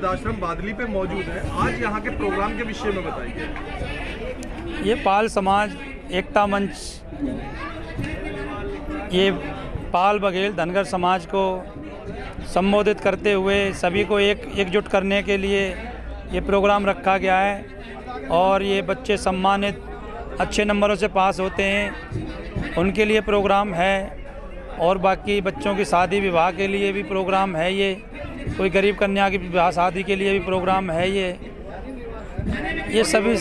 वृद्धाश्रम बादली पे मौजूद है। आज यहाँ के प्रोग्राम के विषय में बताइए। ये पाल समाज एकता मंच, ये पाल बघेल धनगर समाज को संबोधित करते हुए सभी को एकजुट करने के लिए ये प्रोग्राम रखा गया है। और ये बच्चे सम्मानित अच्छे नंबरों से पास होते हैं, उनके लिए प्रोग्राम है। और बाकी बच्चों की शादी विवाह के लिए भी प्रोग्राम है। ये कोई गरीब कन्या की विवाह शादी के लिए भी प्रोग्राम है। ये सभी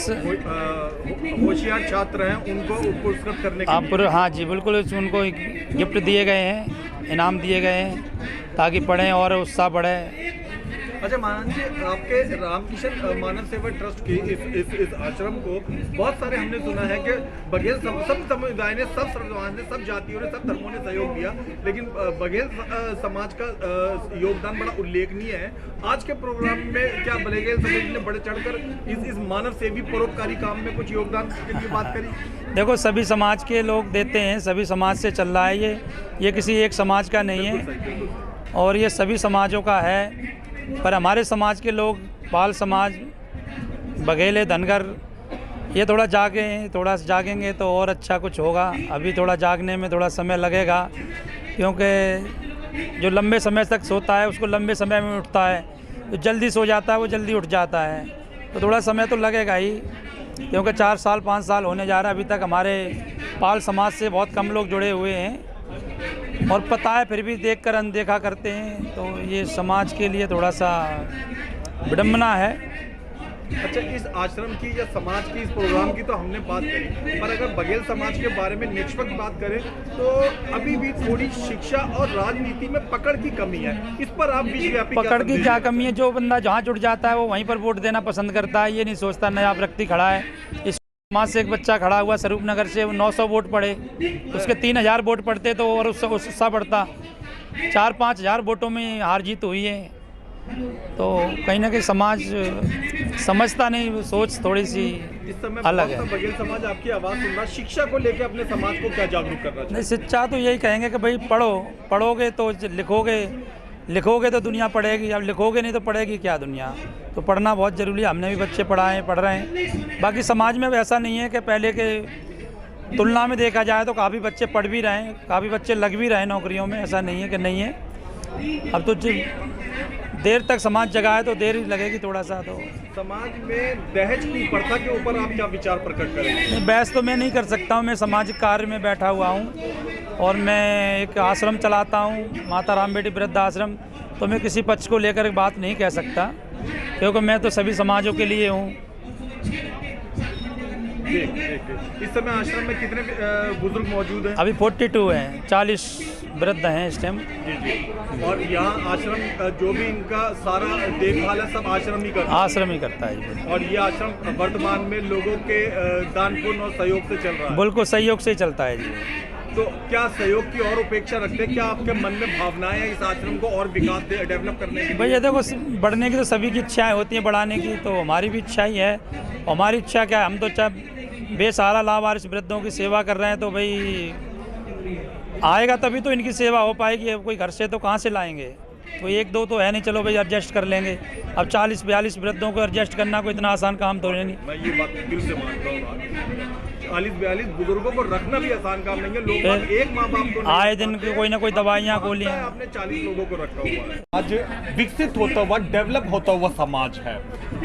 होशियार छात्र हैं, उनको पुरस्कृत करने के लिए। हाँ जी, बिल्कुल उनको गिफ्ट दिए गए हैं, इनाम दिए गए हैं ताकि पढ़ें और उत्साह बढ़े। अच्छा मानंद जी, आपके रामकिशन मानव सेवा ट्रस्ट की इस आश्रम को बहुत सारे हमने सुना है कि बघेल सब समुदाय ने, सब समाज ने, सब जातियों ने, सब धर्मों ने सहयोग दिया, लेकिन बघेल समाज का योगदान बड़ा उल्लेखनीय है। आज के प्रोग्राम में क्या बघेल समाज ने बढ़ चढ़कर इस मानव सेवी परोपकारी काम में कुछ योगदान के लिए बात करी? देखो, सभी समाज के लोग देते हैं, सभी समाज से चल रहा है ये किसी एक समाज का नहीं है और ये सभी समाजों का है। पर हमारे समाज के लोग, पाल समाज, बघेले, धनगर, ये थोड़ा जागेंगे तो और अच्छा कुछ होगा। अभी थोड़ा जागने में थोड़ा समय लगेगा, क्योंकि जो लंबे समय तक सोता है उसको लंबे समय में उठता है, जो जल्दी सो जाता है वो जल्दी उठ जाता है। तो थोड़ा समय तो लगेगा ही, क्योंकि 4 साल 5 साल होने जा रहा है। अभी तक हमारे पाल समाज से बहुत कम लोग जुड़े हुए हैं और पता है फिर भी देखकर अनदेखा करते हैं। तो ये समाज के लिए थोड़ा सा विडम्बना है। अच्छा, इस आश्रम की या समाज की, इस प्रोग्राम की तो हमने बात करी, पर अगर बघेल समाज के बारे में निष्पक्ष बात करें तो अभी भी थोड़ी शिक्षा और राजनीति में पकड़ की कमी है। इस पर आप विश्वव्यापी पकड़ की क्या कमी है? जो बंदा जहाँ जुड़ जाता है वो वहीं पर वोट देना पसंद करता है। ये नहीं सोचता नया व्यक्ति खड़ा है। इस समाज से एक बच्चा खड़ा हुआ स्वरूप नगर से, 900 वोट पड़े, उसके 3000 वोट पड़ते तो और उससे उत्साह बढ़ता। 4-5 हज़ार वोटों में हार जीत हुई है। तो कहीं ना कहीं समाज समझता नहीं, सोच थोड़ी सी इस समय अलग है। बघेल समाज आपकी आवाज़ सुन रहा, शिक्षा को लेकर अपने समाज को क्या जागरूक करना चाहिए? नहीं, शिक्षा तो यही कहेंगे कि भाई पढ़ोगे तो लिखोगे तो दुनिया पढ़ेगी। अब लिखोगे नहीं तो पढ़ेगी क्या दुनिया? तो पढ़ना बहुत ज़रूरी है। हमने भी बच्चे पढ़ रहे हैं। बाकी समाज में वैसा नहीं है कि पहले के तुलना में देखा जाए तो काफ़ी बच्चे पढ़ भी रहे हैं, काफ़ी बच्चे लग भी रहे हैं नौकरियों में। ऐसा नहीं है कि नहीं है। अब तो देर तक समाज जगा है तो देर ही लगेगी थोड़ा सा। तो समाज में दहेज की प्रथा के ऊपर आप क्या विचार प्रकट करेंगे? बहस तो मैं नहीं कर सकता हूँ। मैं सामाजिक कार्य में बैठा हुआ हूँ और मैं एक आश्रम चलाता हूँ, माता राम बेटी वृद्ध आश्रम। तो मैं किसी पक्ष को लेकर बात नहीं कह सकता, क्योंकि मैं तो सभी समाजों के लिए हूँ। इस समय आश्रम में कितने बुजुर्ग मौजूद हैं? अभी 42 हैं, 40 वृद्ध हैं इस टाइम। जी। और यहाँ आश्रम जो भी इनका सारा देखभाल है सब आश्रम ही करता है? आश्रम ही करता है। और ये आश्रम वर्तमान में लोगों के दान पुण्य और सहयोग से चल रहा है? बिल्कुल सहयोग से ही चलता है जी। तो क्या सहयोग की और अपेक्षा रखते हैं? क्या आपके मन में भावनाएं हैं इस आश्रम को और विकास डेवलप करने की? भैया देखो, बढ़ने की तो सभी की इच्छाएं होती हैं, बढ़ाने की तो हमारी भी इच्छा ही है। हमारी इच्छा क्या है, हम तो बेसहारा लावारिस वृद्धों की सेवा कर रहे हैं। तो भाई आएगा तभी तो इनकी सेवा हो पाएगी। अब कोई घर से तो कहाँ से लाएंगे? तो 1-2 तो है नहीं, चलो भाई एडजस्ट कर लेंगे। अब 40-42 वृद्धों को एडजस्ट करना कोई इतना आसान काम तो है नहीं। मैं ये बात दिल से मानता हूँ। 40-42 बुजुर्गों को रखना भी आसान काम नहीं है। लोग एक माँ बाप को आए दिन कोई ना कोई दवाइयाँ गोलियाँ। आपने 40 लोगों को रखा हुआ है। आज विकसित होता हुआ, डेवलप होता हुआ समाज है।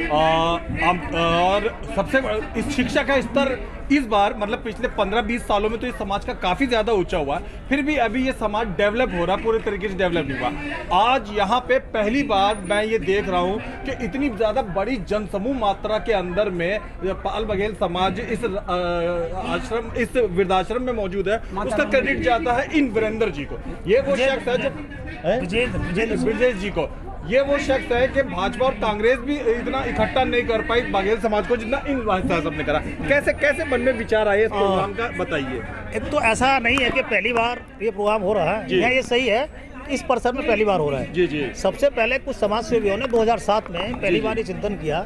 और सबसे इस शिक्षा का स्तर इस बार, मतलब पिछले 15-20 सालों में तो इस समाज का काफ़ी ज़्यादा ऊंचा हुआ। फिर भी अभी ये समाज डेवलप हो रहा, पूरे तरीके से डेवलप नहीं हुआ। आज यहाँ पे पहली बार मैं ये देख रहा हूँ कि इतनी ज़्यादा बड़ी जनसमूह मात्रा के अंदर में पाल बघेल समाज इस आश्रम, इस वृद्धाश्रम में मौजूद है। उसका क्रेडिट जाता है इन वीरेंद्र जी को। ये वो शख्स है जो विजय जी को, ये वो शख्स है कि भाजपा और कांग्रेस भी इतना इकट्ठा नहीं कर पाई बघेल समाज को जितना इन साहब ने करा। कैसे मन में विचार आए इस प्रोग्राम का, बताइए। एक तो ऐसा नहीं है कि पहली बार ये प्रोग्राम हो रहा है, ये सही है, इस परिसर में पहली बार हो रहा है। जी। सबसे पहले कुछ समाज सेवियों ने 2007 में पहली बार ये चिंतन किया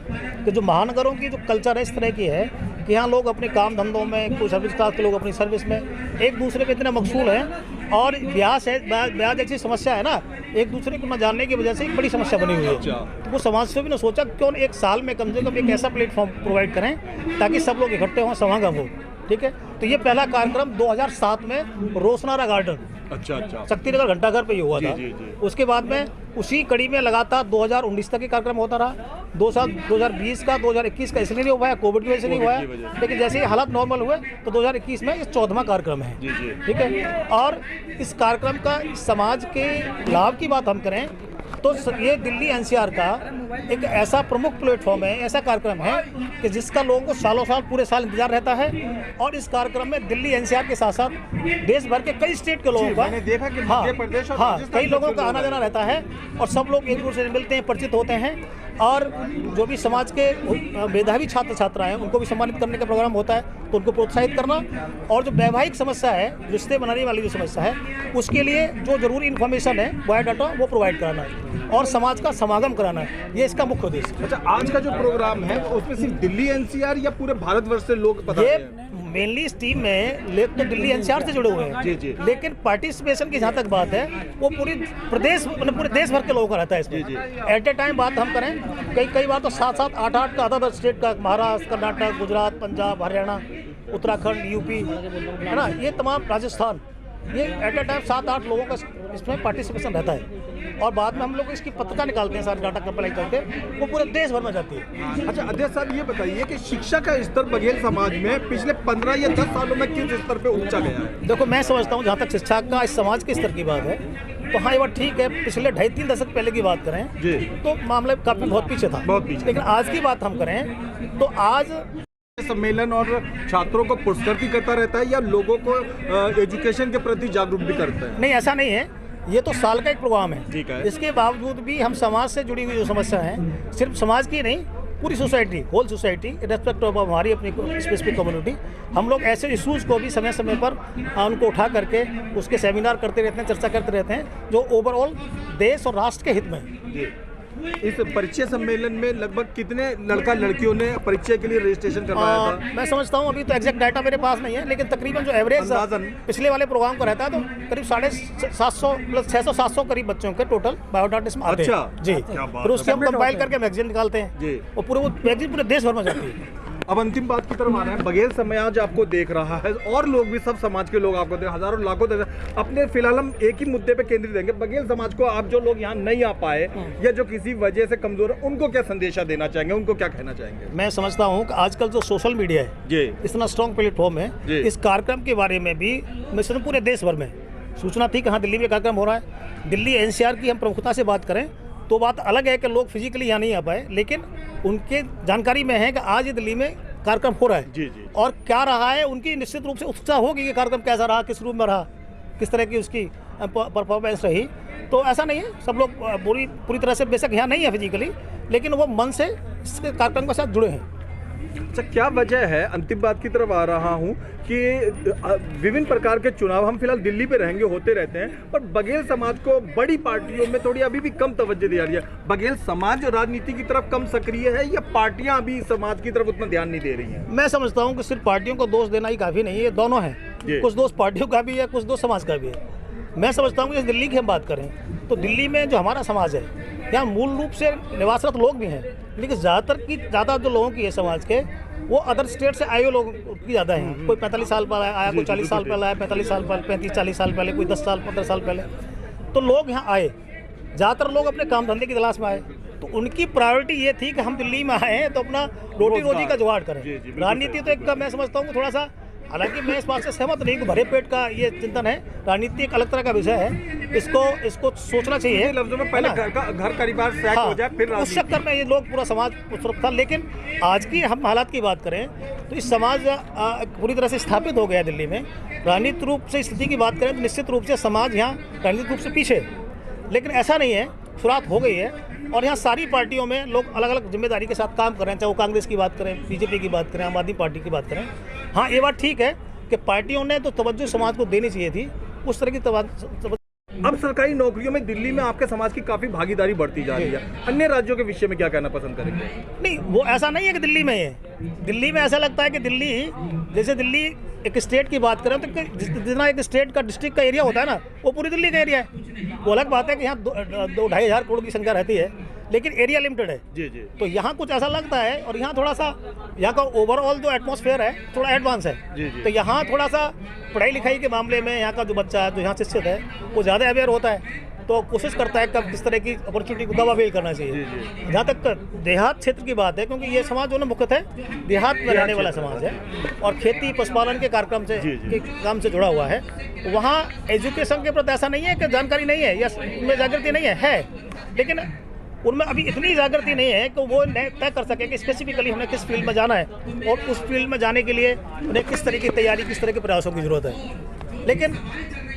कि जो महानगरों की जो कल्चर है इस तरह की है कि यहाँ लोग अपने काम धंधों में, कोई सर्विस क्लास के लोग अपनी सर्विस में एक दूसरे पे इतने मकसूल हैं, और ब्याज ऐसी समस्या है ना, एक दूसरे को न जानने की वजह से एक बड़ी समस्या बनी हुई है। तो वो समाज से भी ने सोचा क्यों एक साल में कम से कम एक ऐसा प्लेटफॉर्म प्रोवाइड करें ताकि सब लोग इकट्ठे हों, समागम हो। ठीक है, तो ये पहला कार्यक्रम 2007 में रोशनारा गार्डन, अच्छा शक्तिनगर घंटाघर पे ही हुआ था। जी। उसके बाद में उसी कड़ी में लगातार 2019 तक ये कार्यक्रम होता रहा। 2020 का, 2021 का इसलिए नहीं हो पाया, कोविड की वजह से नहीं हुआ है, लेकिन जैसे ही हालात नॉर्मल हुए तो 2021 में ये 14वां कार्यक्रम है। ठीक है, और इस कार्यक्रम का समाज के लाभ की बात हम करें तो ये दिल्ली एनसीआर का एक ऐसा प्रमुख प्लेटफॉर्म है, ऐसा कार्यक्रम है कि जिसका लोगों को सालों साल पूरे साल इंतजार रहता है। और इस कार्यक्रम में दिल्ली एनसीआर के साथ साथ देश भर के कई स्टेट के लोगों का, मैंने देखा कि हाँ, मध्य प्रदेश और हाँ, राजस्थान कई के लोगों का आना जाना रहता है और सब लोग एक दूसरे से मिलते हैं, परिचित होते हैं। और जो भी समाज के मेधावी छात्र छात्रा हैं उनको भी सम्मानित करने का प्रोग्राम होता है, तो उनको प्रोत्साहित करना। और जो वैवाहिक समस्या है, रिश्ते बनाने वाली जो समस्या है, उसके लिए जो जरूरी इन्फॉर्मेशन है, बायोडाटा, वो प्रोवाइड कराना है और समाज का समागम कराना है। ये इसका मुख्य उद्देश्य है। अच्छा, आज का जो प्रोग्राम है उसमें सिर्फ दिल्ली एनसीआर या पूरे भारतवर्ष से लोग पता ये मेनली इस टीम में लोग तो दिल्ली एनसीआर से जुड़े हुए हैं, जी। लेकिन पार्टिसिपेशन की जहाँ तक बात है वो पूरे प्रदेश, मतलब पूरे देश भर के लोगों का रहता है इसमें। एट ए टाइम बात हम करें, कई बार तो 7-7, 8-8 का आधा स्टेट का, महाराष्ट्र, कर्नाटक, गुजरात, पंजाब, हरियाणा, उत्तराखंड, यूपी, है ना, ये तमाम, राजस्थान, ये एट ए टाइम 7-8 लोगों का इसमें पार्टिसिपेशन रहता है। और बाद में हम लोग इसकी पत्रिका निकालते हैं, सारे डाटा कंपाइल करके, वो पूरे देश भर में जाती है। अच्छा अध्यक्ष साहब, ये बताइए कि शिक्षा का स्तर बघेल समाज में पिछले 15 या 10 सालों में किस स्तर पे ऊंचा गया है? देखो, मैं समझता हूँ जहाँ तक शिक्षा का इस समाज के स्तर की बात है तो हाँ, ये बात ठीक है। पिछले 2.5-3 दशक पहले की बात करें जी, तो मामला काफ़ी बहुत पीछे था, बहुत पीछे। लेकिन आज की बात हम करें तो आज सम्मेलन और छात्रों को पुरस्कृत करता रहता है या लोगों को एजुकेशन के प्रति जागरूक भी करता है? नहीं, ऐसा नहीं है, ये तो साल का एक प्रोग्राम है। ठीक है। इसके बावजूद भी हम समाज से जुड़ी हुई जो समस्या है, सिर्फ समाज की नहीं, पूरी society, whole society, respect of हमारी अपनी स्पेसिफिक कम्युनिटी, हम लोग ऐसे इशूज़ को भी समय समय पर उनको उठा करके उसके सेमिनार करते रहते हैं, चर्चा करते रहते हैं, जो ओवरऑल देश और राष्ट्र के हित में है। इस परिचय सम्मेलन में लगभग कितने लड़का लड़कियों ने परिचय के लिए रजिस्ट्रेशन करवाया था? मैं समझता हूँ, अभी तो एग्जैक्ट डाटा मेरे पास नहीं है, लेकिन तकरीबन जो एवरेज पिछले वाले प्रोग्राम को रहता है तो करीब 750 प्लस 600-700 करीब बच्चों के टोटल बायोडाटा इसमें आते हैं। जी, फिर उसके हम कंपाइल करके मैगजीन निकालते हैं और पूरे वो मैगजीन पूरे देश भर में जाती है। अब अंतिम बात की तरफ आ रहा है, बघेल समाज आपको देख रहा है और लोग भी, सब समाज के लोग आपको देख, हजारों लाखों देख। अपने फिलहाल हम एक ही मुद्दे पे केंद्रित रहेंगे, बघेल समाज को आप जो लोग यहाँ नहीं आ पाए या जो किसी वजह से कमजोर है, उनको क्या संदेशा देना चाहेंगे, उनको क्या कहना चाहेंगे? मैं समझता हूँ कि आजकल जो सोशल मीडिया है जी, इतना स्ट्रॉन्ग प्लेटफॉर्म है, इस कार्यक्रम के बारे में भी मैं समझता हूँ पूरे देश भर में सूचना थी कि हाँ दिल्ली में कार्यक्रम हो रहा है। दिल्ली एनसीआर की हम प्रमुखता से बात करें तो बात अलग है कि लोग फिजिकली यहाँ नहीं आ पाए, लेकिन उनके जानकारी में है कि आज ये दिल्ली में कार्यक्रम हो रहा है। जी। और क्या रहा है, उनकी निश्चित रूप से उत्साह होगी कि कार्यक्रम कैसा रहा, किस रूप में रहा, किस तरह की उसकी परफॉर्मेंस रही। तो ऐसा नहीं है, सब लोग पूरी तरह से बेशक यहाँ नहीं है फिजिकली, लेकिन वो मन से इस कार्यक्रम के साथ जुड़े हैं। अच्छा, क्या वजह है, अंतिम बात की तरफ आ रहा हूँ, कि विभिन्न प्रकार के चुनाव हम फिलहाल दिल्ली पे रहेंगे, होते रहते हैं, पर बघेल समाज को बड़ी पार्टियों में थोड़ी अभी भी कम तवज्जो दी जा रही है। बघेल समाज राजनीति की तरफ कम सक्रिय है या पार्टियां अभी समाज की तरफ उतना ध्यान नहीं दे रही हैं? मैं समझता हूँ कि सिर्फ पार्टियों को दोष देना ही काफ़ी नहीं है, ये दोनों हैं। कुछ दोष पार्टियों का भी है, कुछ दोष समाज का भी है। मैं समझता हूँ कि दिल्ली की हम बात करें तो दिल्ली में जो हमारा समाज है, यहाँ मूल रूप से निवासरत लोग भी हैं, लेकिन ज़्यादा जो लोगों की है समाज के, वो अदर स्टेट से आए हुए लोग की ज़्यादा हैं। कोई 45 साल पहले आया, कोई 40 साल पहले आया, 45 साल पहले, 35-40 साल पहले, कोई 10 साल 15 साल पहले। तो लोग यहाँ आए, ज़्यादातर लोग अपने काम धंधे की तलाश में आए, तो उनकी प्रायोरिटी ये थी कि हम दिल्ली में आए हैं तो अपना रोजी का जुगाड़ करें। राजनीति तो एक, मैं समझता हूँ थोड़ा सा, हालांकि मैं इस बात से सहमत नहीं कि भरे पेट का ये चिंतन है, राजनीति एक अलग तरह का विषय है, इसको सोचना चाहिए। लफ्जों में पहले घर परिवार सेट हो जाए, फिर उस चक्कर में ये लोग पूरा समाज उत्सुक था। लेकिन आज की हम हालात की बात करें तो इस समाज पूरी तरह से स्थापित हो गया दिल्ली में। राजनीतिक रूप से स्थिति की बात करें तो निश्चित रूप से समाज यहाँ राजनीतिक रूप से पीछे है, लेकिन ऐसा नहीं है, शुरुआत हो गई है और यहाँ सारी पार्टियों में लोग अलग अलग जिम्मेदारी के साथ काम कर रहे हैं, चाहे वो कांग्रेस की बात करें, बीजेपी की बात करें, आम आदमी पार्टी की बात करें। हाँ, ये बात ठीक है कि पार्टियों ने तो तवज्जो समाज को देनी चाहिए थी, उस तरह की अब सरकारी नौकरियों में दिल्ली में आपके समाज की काफी भागीदारी बढ़ती जा रही है, अन्य राज्यों के विषय में क्या कहना पसंद करेंगे? नहीं, वो ऐसा नहीं है कि दिल्ली में है। दिल्ली में ऐसा लगता है कि दिल्ली, जैसे दिल्ली एक स्टेट की बात करें तो जितना एक स्टेट का डिस्ट्रिक्ट का एरिया होता है ना, वो पूरी दिल्ली का एरिया है। वो अलग बात है कि यहाँ 2-2.5 हज़ार करोड़ की संख्या रहती है, लेकिन एरिया लिमिटेड है। जी जी। तो यहाँ कुछ ऐसा लगता है, और यहाँ थोड़ा सा यहाँ का ओवरऑल जो एटमॉस्फेयर है थोड़ा एडवांस है। जी जी। तो यहाँ थोड़ा सा पढ़ाई लिखाई के मामले में यहाँ का जो बच्चा जो यहाँ शिक्षित है वो ज़्यादा अवेयर होता है, तो कोशिश करता है कब किस तरह की अपॉर्चुनिटी को कब अवेल करना चाहिए। जहाँ तक देहात क्षेत्र की बात है, क्योंकि ये समाज जो ना मुख्यतः देहात में रहने वाला समाज है और खेती पशुपालन के कार्यक्रम से के काम से जुड़ा हुआ है, तो वहाँ एजुकेशन के प्रति ऐसा नहीं है कि जानकारी नहीं है या उनमें जागृति नहीं है, लेकिन उनमें अभी इतनी जागृति नहीं है कि वो तय कर सके कि स्पेसिफिकली हमें किस फील्ड में जाना है और उस फील्ड में जाने के लिए उन्हें किस तरह की तैयारी, किस तरह के प्रयासों की ज़रूरत है। लेकिन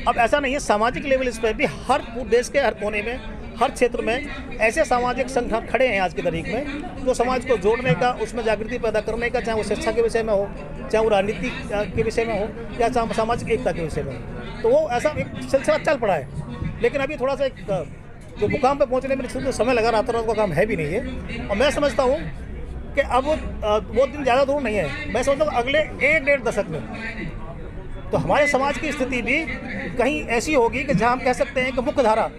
अब ऐसा नहीं है, सामाजिक लेवल इस पर भी हर देश के हर कोने में, हर क्षेत्र में ऐसे सामाजिक संगठन खड़े हैं आज की तारीख में जो समाज को जोड़ने का, उसमें जागृति पैदा करने का, चाहे वो शिक्षा के विषय में हो, चाहे वो राजनीति के विषय में हो, या चाहे सामाजिक एकता के विषय में हो। तो वो ऐसा एक सिलसिला चल पड़ा है, लेकिन अभी थोड़ा सा एक जो मुकाम पर पहुँचने में जो समय लगा रहा था, काम है भी नहीं है। और मैं समझता हूँ कि अब वो दिन ज़्यादा दूर नहीं है। मैं समझता हूँ अगले 1-1.5 दशक में तो हमारे समाज की स्थिति भी कहीं ऐसी होगी कि जहां हम कह सकते हैं कि मुख्य धारा,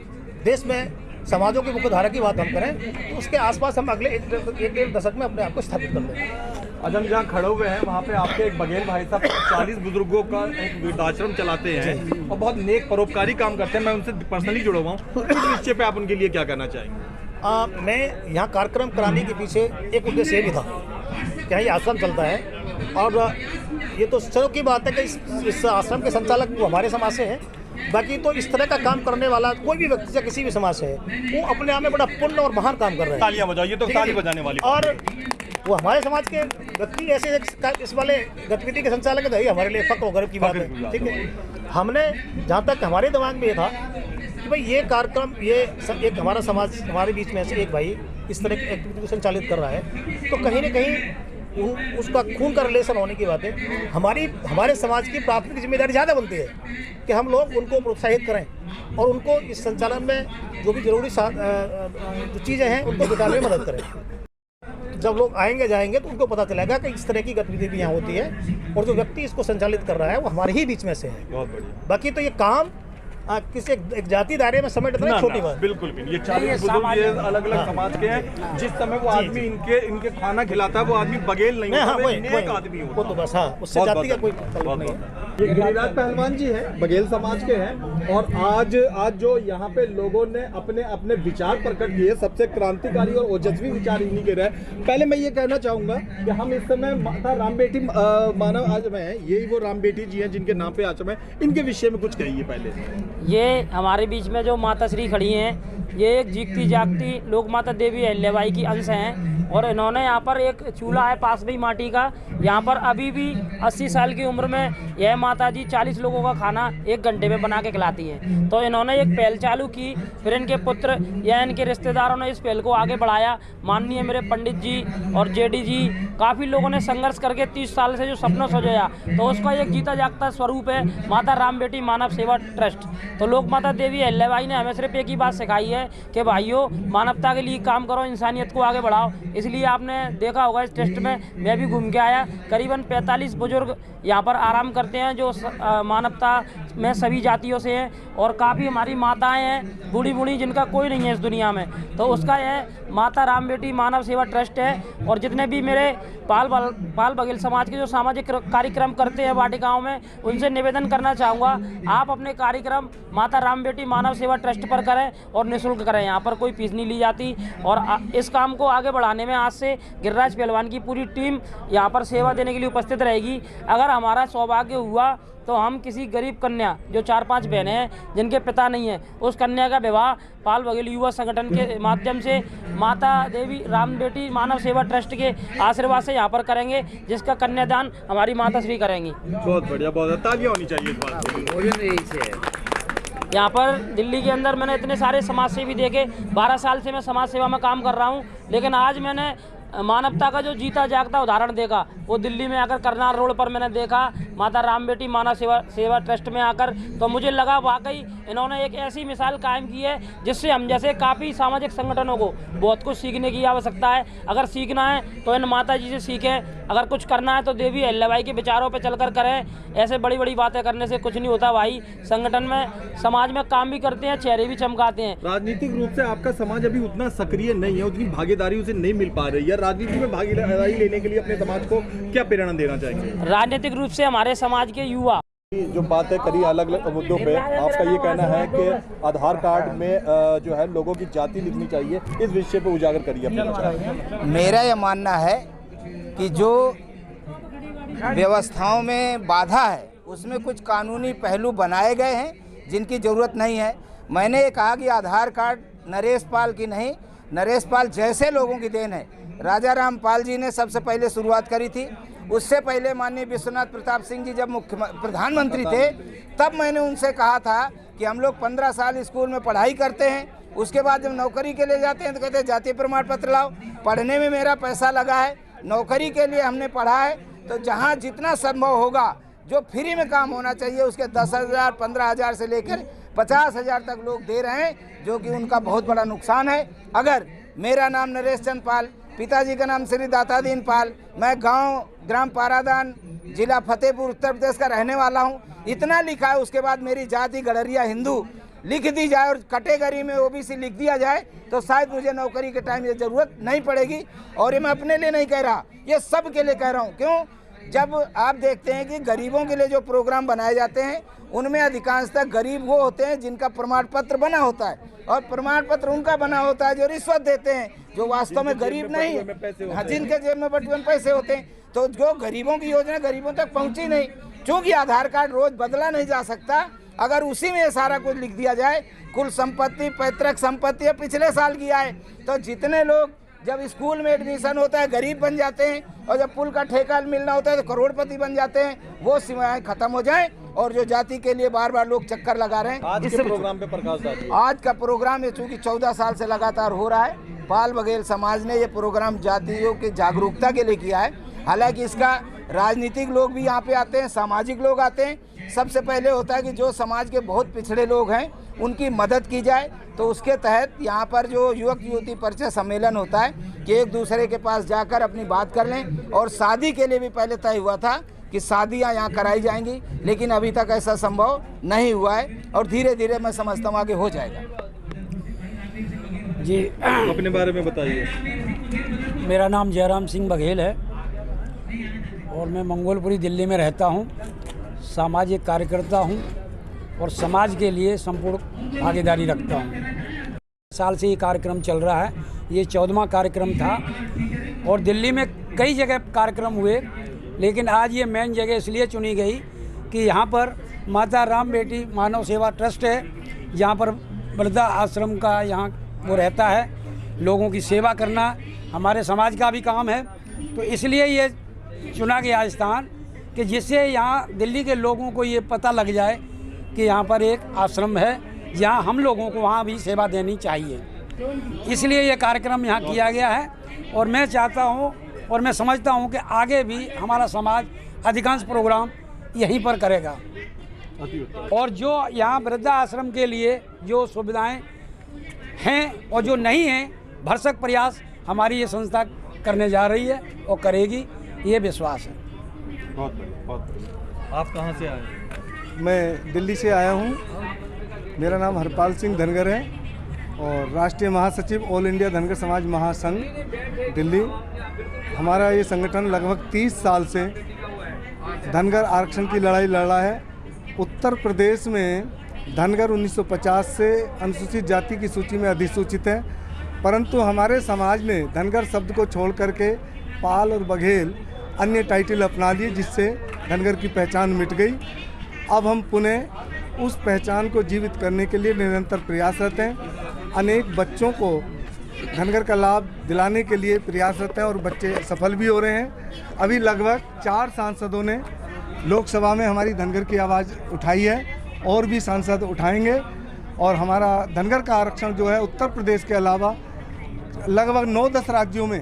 देश में समाजों की मुख्य धारा की बात हम करें तो उसके आसपास हम अगले 1-1.5 दशक में अपने आप को स्थापित कर लेंगे। आज हम जहाँ खड़े हुए हैं वहाँ पे आपके एक बघेल भाई साहब 40 बुजुर्गों का एक वृद्धाश्रम चलाते हैं और बहुत नेक परोपकारी काम करते हैं। मैं उनसे पर्सनली जुड़ा हुआ हूँ, इस विषय पे आप उनके लिए क्या कहना चाहेंगे? मैं यहाँ कार्यक्रम कराने के पीछे एक उद्देश्य भी था कि ये आश्रम चलता है, और ये तो चलो की बात है कि इस आश्रम के संचालक वो हमारे समाज से हैं। बाकी तो इस तरह का काम करने वाला कोई भी व्यक्ति या किसी भी समाज से है, वो अपने आप में बड़ा पुण्य और महान काम कर रहे हैं। तालियां बजाओ, ये तो ताली बजाने वाली। और वो हमारे समाज के व्यक्ति ऐसे इस वाले गतिविधि के संचालक है, हमारे लिए फक्र और गर्व की बात है। ठीक है, हमने जहाँ तक हमारे दिमाग में ये था कि भाई ये कार्यक्रम, ये एक हमारा समाज, हमारे बीच में से एक भाई इस तरह की एक्टिविटी को संचालित कर रहा है, तो कहीं ना कहीं उसका खून का रिलेशन होने की बात है। हमारे समाज की प्राथमिक जिम्मेदारी ज़्यादा बनती है कि हम लोग उनको प्रोत्साहित करें और उनको इस संचालन में जो भी जरूरी जो चीज़ें हैं उनको जुटाने में मदद करें। जब लोग आएंगे जाएंगे तो उनको पता चलेगा कि इस तरह की गतिविधि भी यहाँ होती है, और जो व्यक्ति इसको संचालित कर रहा है वो हमारे ही बीच में से है। बहुत बढ़िया। बाकी तो ये काम किसी एक जाति दायरे में समेट देना छोटी बात, बिल्कुल भी। ये 40 बुजुर्ग ये अलग अलग समाज के हैं। जिस समय वो आदमी इनके खाना खिलाता है वो आदमी बघेल नहीं होता, वो नेक आदमी होता है। वो तो बस हाँ, उससे जाति का कोई ताल्लुक नहीं है। ये गिरिराज पहलवान जी हैं, बघेल समाज के हैं, और आज जो यहाँ पे लोगों ने अपने अपने विचार प्रकट किए, सबसे क्रांतिकारी और ओजस्वी विचार इन्हीं के रहे। पहले मैं ये कहना चाहूँगा कि हम इस समय माता राम बेटी मानव आश्रम है, यही वो राम बेटी जी हैं जिनके नाम पे आश्रम है, इनके विषय में कुछ कहिए। पहले ये हमारे बीच में जो माता श्री खड़ी हैं, ये एक जीती जागती लोक माता देवी अहिल्याबाई की अंश हैं, और इन्होंने यहाँ पर एक चूल्हा है पास में ही माटी का, यहाँ पर अभी भी 80 साल की उम्र में यह माता जी 40 लोगों का खाना 1 घंटे में बना के खिलाती हैं। तो इन्होंने एक पहल चालू की, फिर इनके पुत्र या इनके रिश्तेदारों ने इस पहल को आगे बढ़ाया। माननीय मेरे पंडित जी और जेडी जी, काफ़ी लोगों ने संघर्ष करके 30 साल से जो सपना सोचा, तो उसका एक जीता जागता स्वरूप है माता राम बेटी मानव सेवा ट्रस्ट। तो लोक माता देवी अहिल्याबाई ने हमें सिर्फ एक ही बात सिखाई है कि भाइयों, मानवता के लिए काम करो, इंसानियत को आगे बढ़ाओ। इसलिए आपने देखा होगा इस ट्रस्ट में मैं भी घूम के आया, करीबन 45 बुजुर्ग यहाँ पर आराम करते हैं जो मानवता में सभी जातियों से हैं, और काफ़ी हमारी माताएं हैं बूढ़ी बूढ़ी जिनका कोई नहीं है इस दुनिया में। तो उसका यह माता राम बेटी मानव सेवा ट्रस्ट है। और जितने भी मेरे पाल बघेल समाज के जो सामाजिक कार्यक्रम करते हैं वाटिकाओं में, उनसे निवेदन करना चाहूँगा, आप अपने कार्यक्रम माता राम बेटी मानव सेवा ट्रस्ट पर करें और निःशुल्क करें। यहाँ पर कोई फीस नहीं ली जाती, और इस काम को आगे बढ़ाने में आज से गिरिराज पहलवान की पूरी टीम यहाँ पर सेवा देने के लिए उपस्थित रहेगी। अगर हमारा सौभाग्य हुआ तो हम किसी गरीब कन्या, जो 4-5 बहनें हैं जिनके पिता नहीं है, उस कन्या का विवाह पाल बघेल युवा संगठन के माध्यम से माता देवी राम बेटी मानव सेवा ट्रस्ट के आशीर्वाद से यहाँ पर करेंगे, जिसका कन्यादान हमारी माता श्री करेंगी। बहुत बढ़िया, बहुत तालियां होनी चाहिए इस बात के। यहाँ पर दिल्ली के अंदर मैंने इतने सारे समाज सेवी देखे, 12 साल से मैं समाज सेवा में काम कर रहा हूँ, लेकिन आज मैंने मानवता का जो जीता जागता उदाहरण देखा वो दिल्ली में आकर करनाल रोड पर मैंने देखा माता राम बेटी मानव सेवा ट्रस्ट में आकर, तो मुझे लगा वाकई इन्होंने एक ऐसी मिसाल कायम की है जिससे हम जैसे काफ़ी सामाजिक संगठनों को बहुत कुछ सीखने की आवश्यकता है। अगर सीखना है तो इन माता जी से सीखें, अगर कुछ करना है तो देवी अहिल्याबाई के विचारों पर चलकर करें। ऐसे बड़ी बड़ी बातें करने से कुछ नहीं होता भाई। संगठन में समाज में काम भी करते हैं, चेहरे भी चमकाते हैं। राजनीतिक रूप से आपका समाज अभी उतना सक्रिय नहीं है, उतनी भागीदारी उसे नहीं मिल पा रही है। राजनीति में भागीदारी लेने के लिए अपने समाज को क्या प्रेरणा देना चाहेंगे? राजनीतिक रूप से हमारे समाज के युवा जो बातें करी अलग अलग मुद्दों पे, आपका ये कहना है कि आधार कार्ड में जो है लोगों की जाति लिखनी चाहिए, इस विषय पे उजागर करिए अपने विचार। मेरा यह मानना है कि जो व्यवस्थाओं में बाधा है उसमें कुछ कानूनी पहलू बनाए गए हैं जिनकी ज़रूरत नहीं है। मैंने ये कहा कि आधार कार्ड नरेश पाल की नहीं, नरेश पाल जैसे लोगों की देन है। राजा राम पाल जी ने सबसे पहले शुरुआत करी थी। उससे पहले माननीय विश्वनाथ प्रताप सिंह जी जब प्रधानमंत्री थे तब मैंने उनसे कहा था कि हम लोग 15 साल स्कूल में पढ़ाई करते हैं, उसके बाद जब नौकरी के लिए जाते हैं तो कहते हैं जातीय प्रमाण पत्र लाओ। पढ़ने में मेरा पैसा लगा है, नौकरी के लिए हमने पढ़ा है, तो जहाँ जितना संभव होगा जो फ्री में काम होना चाहिए उसके 10,000 15,000 से लेकर 50,000 तक लोग दे रहे हैं, जो कि उनका बहुत बड़ा नुकसान है। अगर मेरा नाम नरेश चंद पाल, पिताजी का नाम श्री दातादीन पाल, मैं ग्राम पारादान, जिला फतेहपुर, उत्तर प्रदेश का रहने वाला हूं, इतना लिखा है, उसके बाद मेरी जाति गडरिया हिंदू लिख दी जाए और कैटेगरी में ओबीसी लिख दिया जाए तो शायद मुझे नौकरी के टाइम ये ज़रूरत नहीं पड़ेगी। और ये मैं अपने लिए नहीं कह रहा, ये सब के लिए कह रहा हूँ। क्यों? जब आप देखते हैं कि गरीबों के लिए जो प्रोग्राम बनाए जाते हैं उनमें अधिकांशतः गरीब वो होते हैं जिनका प्रमाण पत्र बना होता है, और प्रमाण पत्र उनका बना होता है जो रिश्वत देते हैं, जो वास्तव में गरीब नहीं है, हाँ, जिनके जेब में बटुए में पैसे होते हैं। तो जो गरीबों की योजना गरीबों तक पहुंची नहीं, क्योंकि आधार कार्ड रोज बदला नहीं जा सकता। अगर उसी में सारा कुछ लिख दिया जाए, कुल संपत्ति, पैतृक संपत्ति पिछले साल की आए, तो जितने लोग जब स्कूल में एडमिशन होता है गरीब बन जाते हैं, और जब पुल का ठेका मिलना होता है तो करोड़पति बन जाते हैं। वो सीमाएं खत्म हो जाएं, और जो जाति के लिए बार बार लोग चक्कर लगा रहे हैं। आज के प्रोग्राम पे प्रकाश डालिए। आज का प्रोग्राम ये चूँकि 14 साल से लगातार हो रहा है, पाल बघेल समाज ने ये प्रोग्राम जातियों की जागरूकता के लिए किया है। हालांकि इसका राजनीतिक लोग भी यहाँ पे आते हैं, सामाजिक लोग आते हैं। सबसे पहले होता है कि जो समाज के बहुत पिछड़े लोग हैं उनकी मदद की जाए, तो उसके तहत यहाँ पर जो युवक युवती परिचय सम्मेलन होता है कि एक दूसरे के पास जाकर अपनी बात कर लें। और शादी के लिए भी पहले तय हुआ था कि शादियाँ यहाँ कराई जाएंगी, लेकिन अभी तक ऐसा संभव नहीं हुआ है, और धीरे धीरे मैं समझता हूँ आगे हो जाएगा। जी, अपने बारे में बताइए। मेरा नाम जयराम सिंह बघेल है और मैं मंगोलपुरी दिल्ली में रहता हूँ। सामाजिक कार्यकर्ता हूँ और समाज के लिए संपूर्ण भागीदारी रखता हूँ। साल से ये कार्यक्रम चल रहा है, ये 14वां कार्यक्रम था, और दिल्ली में कई जगह कार्यक्रम हुए, लेकिन आज ये मेन जगह इसलिए चुनी गई कि यहाँ पर माता राम बेटी मानव सेवा ट्रस्ट है, यहाँ पर वृद्धा आश्रम का यहाँ वो रहता है, लोगों की सेवा करना हमारे समाज का भी काम है। तो इसलिए ये चुना गया स्थान कि जिससे यहाँ दिल्ली के लोगों को ये पता लग जाए कि यहाँ पर एक आश्रम है जहाँ हम लोगों को वहाँ भी सेवा देनी चाहिए। इसलिए ये कार्यक्रम यहाँ किया गया है, और मैं चाहता हूँ और मैं समझता हूँ कि आगे भी हमारा समाज अधिकांश प्रोग्राम यहीं पर करेगा। और जो यहाँ वृद्धा आश्रम के लिए जो सुविधाएं हैं और जो नहीं हैं, भरसक प्रयास हमारी ये संस्था करने जा रही है और करेगी, ये विश्वास है। बहुत बढ़िया। आप कहाँ से आए? मैं दिल्ली से आया हूँ। मेरा नाम हरपाल सिंह धनगर है और राष्ट्रीय महासचिव ऑल इंडिया धनगर समाज महासंघ दिल्ली। हमारा ये संगठन लगभग 30 साल से धनगर आरक्षण की लड़ाई लड़ रहा है। उत्तर प्रदेश में धनगर 1950 से अनुसूचित जाति की सूची में अधिसूचित है, परंतु हमारे समाज ने धनगर शब्द को छोड़ करके पाल और बघेल अन्य टाइटल अपना लिए, जिससे धनगर की पहचान मिट गई। अब हम पुनः उस पहचान को जीवित करने के लिए निरंतर प्रयासरत हैं। अनेक बच्चों को धनगर का लाभ दिलाने के लिए प्रयासरत हैं और बच्चे सफल भी हो रहे हैं। अभी लगभग 4 सांसदों ने लोकसभा में हमारी धनगर की आवाज़ उठाई है, और भी सांसद उठाएंगे। और हमारा धनगर का आरक्षण जो है उत्तर प्रदेश के अलावा लगभग 9-10 राज्यों में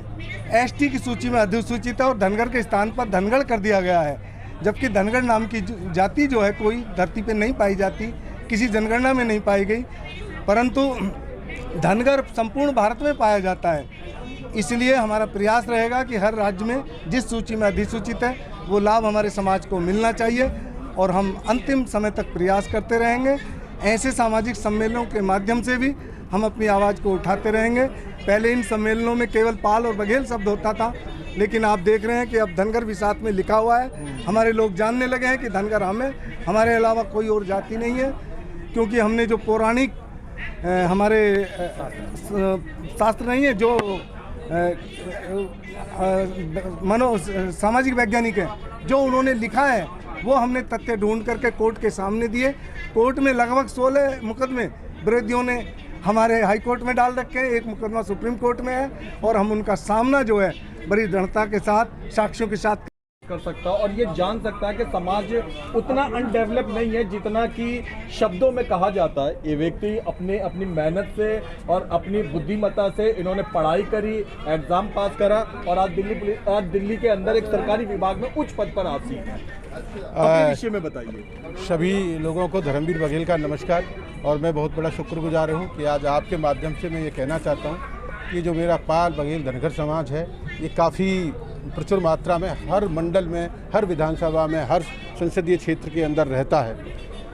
एसटी की सूची में अधिसूचित है और धनगर के स्थान पर धनगढ़ कर दिया गया है। जबकि धनगर नाम की जाति जो है कोई धरती पे नहीं पाई जाती, किसी जनगणना में नहीं पाई गई, परंतु धनगर संपूर्ण भारत में पाया जाता है। इसलिए हमारा प्रयास रहेगा कि हर राज्य में जिस सूची में अधिसूचित है वो लाभ हमारे समाज को मिलना चाहिए और हम अंतिम समय तक प्रयास करते रहेंगे। ऐसे सामाजिक सम्मेलनों के माध्यम से भी हम अपनी आवाज़ को उठाते रहेंगे। पहले इन सम्मेलनों में केवल पाल और बघेल शब्द होता था, लेकिन आप देख रहे हैं कि अब धनगर भी साथ में लिखा हुआ है। हमारे लोग जानने लगे हैं कि धनगर हमें, हमारे अलावा कोई और जाति नहीं है, क्योंकि हमने जो पौराणिक हमारे शास्त्र नहीं है, जो सामाजिक वैज्ञानिक हैं, जो उन्होंने लिखा है वो हमने तथ्य ढूंढ करके कोर्ट के सामने दिए। कोर्ट में लगभग 16 मुकदमे विरोधियों ने हमारे हाई कोर्ट में डाल रखे हैं, एक मुकदमा सुप्रीम कोर्ट में है और हम उनका सामना जो है बड़ी दृढ़ता के साथ, साक्ष्यों के साथ कर सकता है और ये जान सकता है कि समाज उतना अनडेवलप नहीं है जितना कि शब्दों में कहा जाता है। ये व्यक्ति अपनी मेहनत से और अपनी बुद्धिमत्ता से इन्होंने पढ़ाई करी, एग्जाम पास करा और आज दिल्ली के अंदर एक सरकारी विभाग में उच्च पद पर आसीन है। अपने विषय में बताइए। सभी लोगों को धर्मवीर बघेल का नमस्कार और मैं बहुत बड़ा शुक्रगुजार हूँ कि आज आपके माध्यम से मैं ये कहना चाहता हूँ कि जो मेरा पाल बघेल धनगर समाज है ये काफ़ी प्रचुर मात्रा में हर मंडल में, हर विधानसभा में, हर संसदीय क्षेत्र के अंदर रहता है।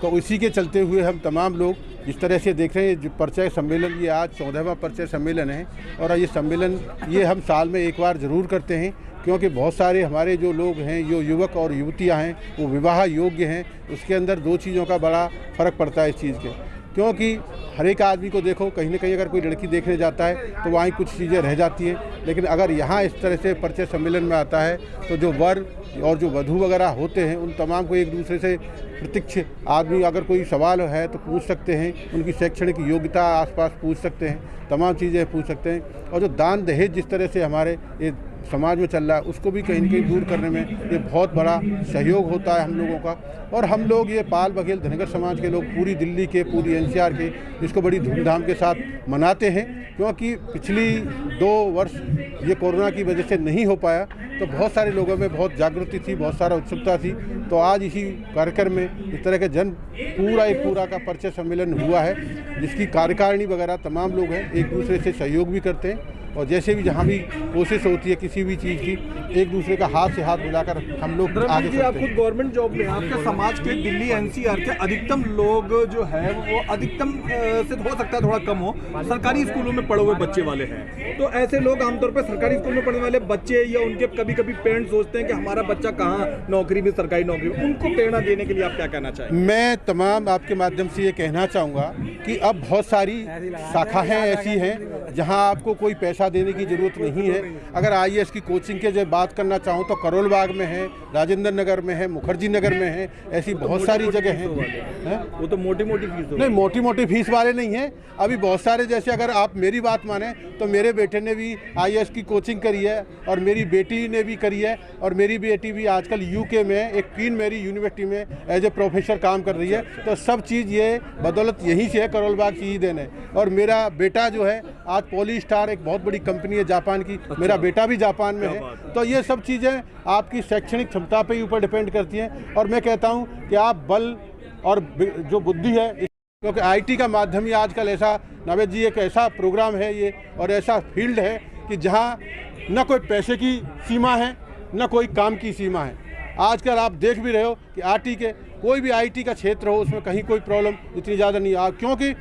तो इसी के चलते हुए हम तमाम लोग जिस तरह से देख रहे हैं, जो परिचय सम्मेलन ये आज 14वां परिचय सम्मेलन है और ये सम्मेलन ये हम साल में एक बार ज़रूर करते हैं, क्योंकि बहुत सारे हमारे जो लोग हैं, जो युवक और युवतियाँ हैं वो विवाह योग्य हैं। उसके अंदर दो चीज़ों का बड़ा फ़र्क पड़ता है इस चीज़ के, क्योंकि हर एक आदमी को देखो कहीं ना कहीं अगर कोई लड़की देखने जाता है तो वहीं कुछ चीज़ें रह जाती हैं, लेकिन अगर यहाँ इस तरह से परिचय सम्मेलन में आता है तो जो वर और जो वधू वगैरह होते हैं उन तमाम को एक दूसरे से प्रत्यक्ष आदमी अगर कोई सवाल है तो पूछ सकते हैं, उनकी शैक्षणिक योग्यता आसपास पूछ सकते हैं, तमाम चीज़ें पूछ सकते हैं। और जो दान दहेज जिस तरह से हमारे ये समाज में चल रहा है उसको भी कहीं ना कहीं दूर करने में ये बहुत बड़ा सहयोग होता है हम लोगों का। और हम लोग ये पाल बघेल धनगर समाज के लोग पूरी दिल्ली के, पूरी एनसीआर के इसको बड़ी धूमधाम के साथ मनाते हैं, क्योंकि पिछली 2 वर्ष ये कोरोना की वजह से नहीं हो पाया तो बहुत सारे लोगों में बहुत जागृति थी, बहुत सारा उत्सुकता थी। तो आज इसी कार्यक्रम में इस तरह के पूरा का परिचय सम्मेलन हुआ है, जिसकी कार्यकारिणी वगैरह तमाम लोग हैं, एक दूसरे से सहयोग भी करते हैं और जैसे भी जहाँ भी कोशिश होती है किसी भी चीज़ की, एक दूसरे का हाथ से हाथ मिलाकर हम लोग आगे जी। आप खुद गवर्नमेंट जॉब में, आपके समाज के दिल्ली एनसीआर के अधिकतम लोग जो है वो अधिकतम से हो सकता है थोड़ा कम हो, सरकारी स्कूलों में पढ़े हुए बच्चे वाले हैं। तो ऐसे लोग आमतौर पर सरकारी स्कूल में पढ़ने वाले बच्चे या उनके कभी पेरेंट्स सोचते हैं कि हमारा बच्चा कहाँ नौकरी में, सरकारी नौकरी में, उनको प्रेरणा देने के लिए आप क्या कहना चाहेंगे? मैं तमाम आपके माध्यम से ये कहना चाहूँगा कि अब बहुत सारी शाखाएँ ऐसी हैं जहाँ आपको कोई पैसा देने की जरूरत नहीं है। अगर IAS की कोचिंग के जब बात करना चाहूँ तो करोल बाग में है, राजेंद्र नगर में है, मुखर्जी नगर में है, ऐसी बहुत सारी जगह हैं। वो तो मोटी फीस नहीं, मोटी फीस वाले नहीं हैं। अभी बहुत सारे, जैसे अगर आप मेरी बात माने तो मेरे बेटे ने भी IAS की कोचिंग करी है और मेरी बेटी ने भी करी है और मेरी बेटी भी आजकल UK में एक क्वीन मैरी यूनिवर्सिटी में एज ए प्रोफेसर काम कर रही है। तो सब चीज़ ये बदौलत यहीं से है, करोल बाग की ही देन है। और मेरा बेटा जो है आज पॉलीस्टार एक बहुत बड़ी कंपनी है जापान की, मेरा बेटा भी जापान में है। तो ये सब चीज़ें आपकी शैक्षणिक क्षमता पे ही ऊपर डिपेंड करती हैं। और मैं कहता हूँ कि आप बल और जो बुद्धि है, क्योंकि IT का माध्यम ही आजकल ऐसा, नावेद जी, एक ऐसा प्रोग्राम है ये और ऐसा फील्ड है कि जहाँ न कोई पैसे की सीमा है न कोई काम की सीमा है। आजकल आप देख भी रहे हो कि IT के कोई भी IT का क्षेत्र हो उसमें कहीं कोई प्रॉब्लम इतनी ज़्यादा नहीं है, क्योंकि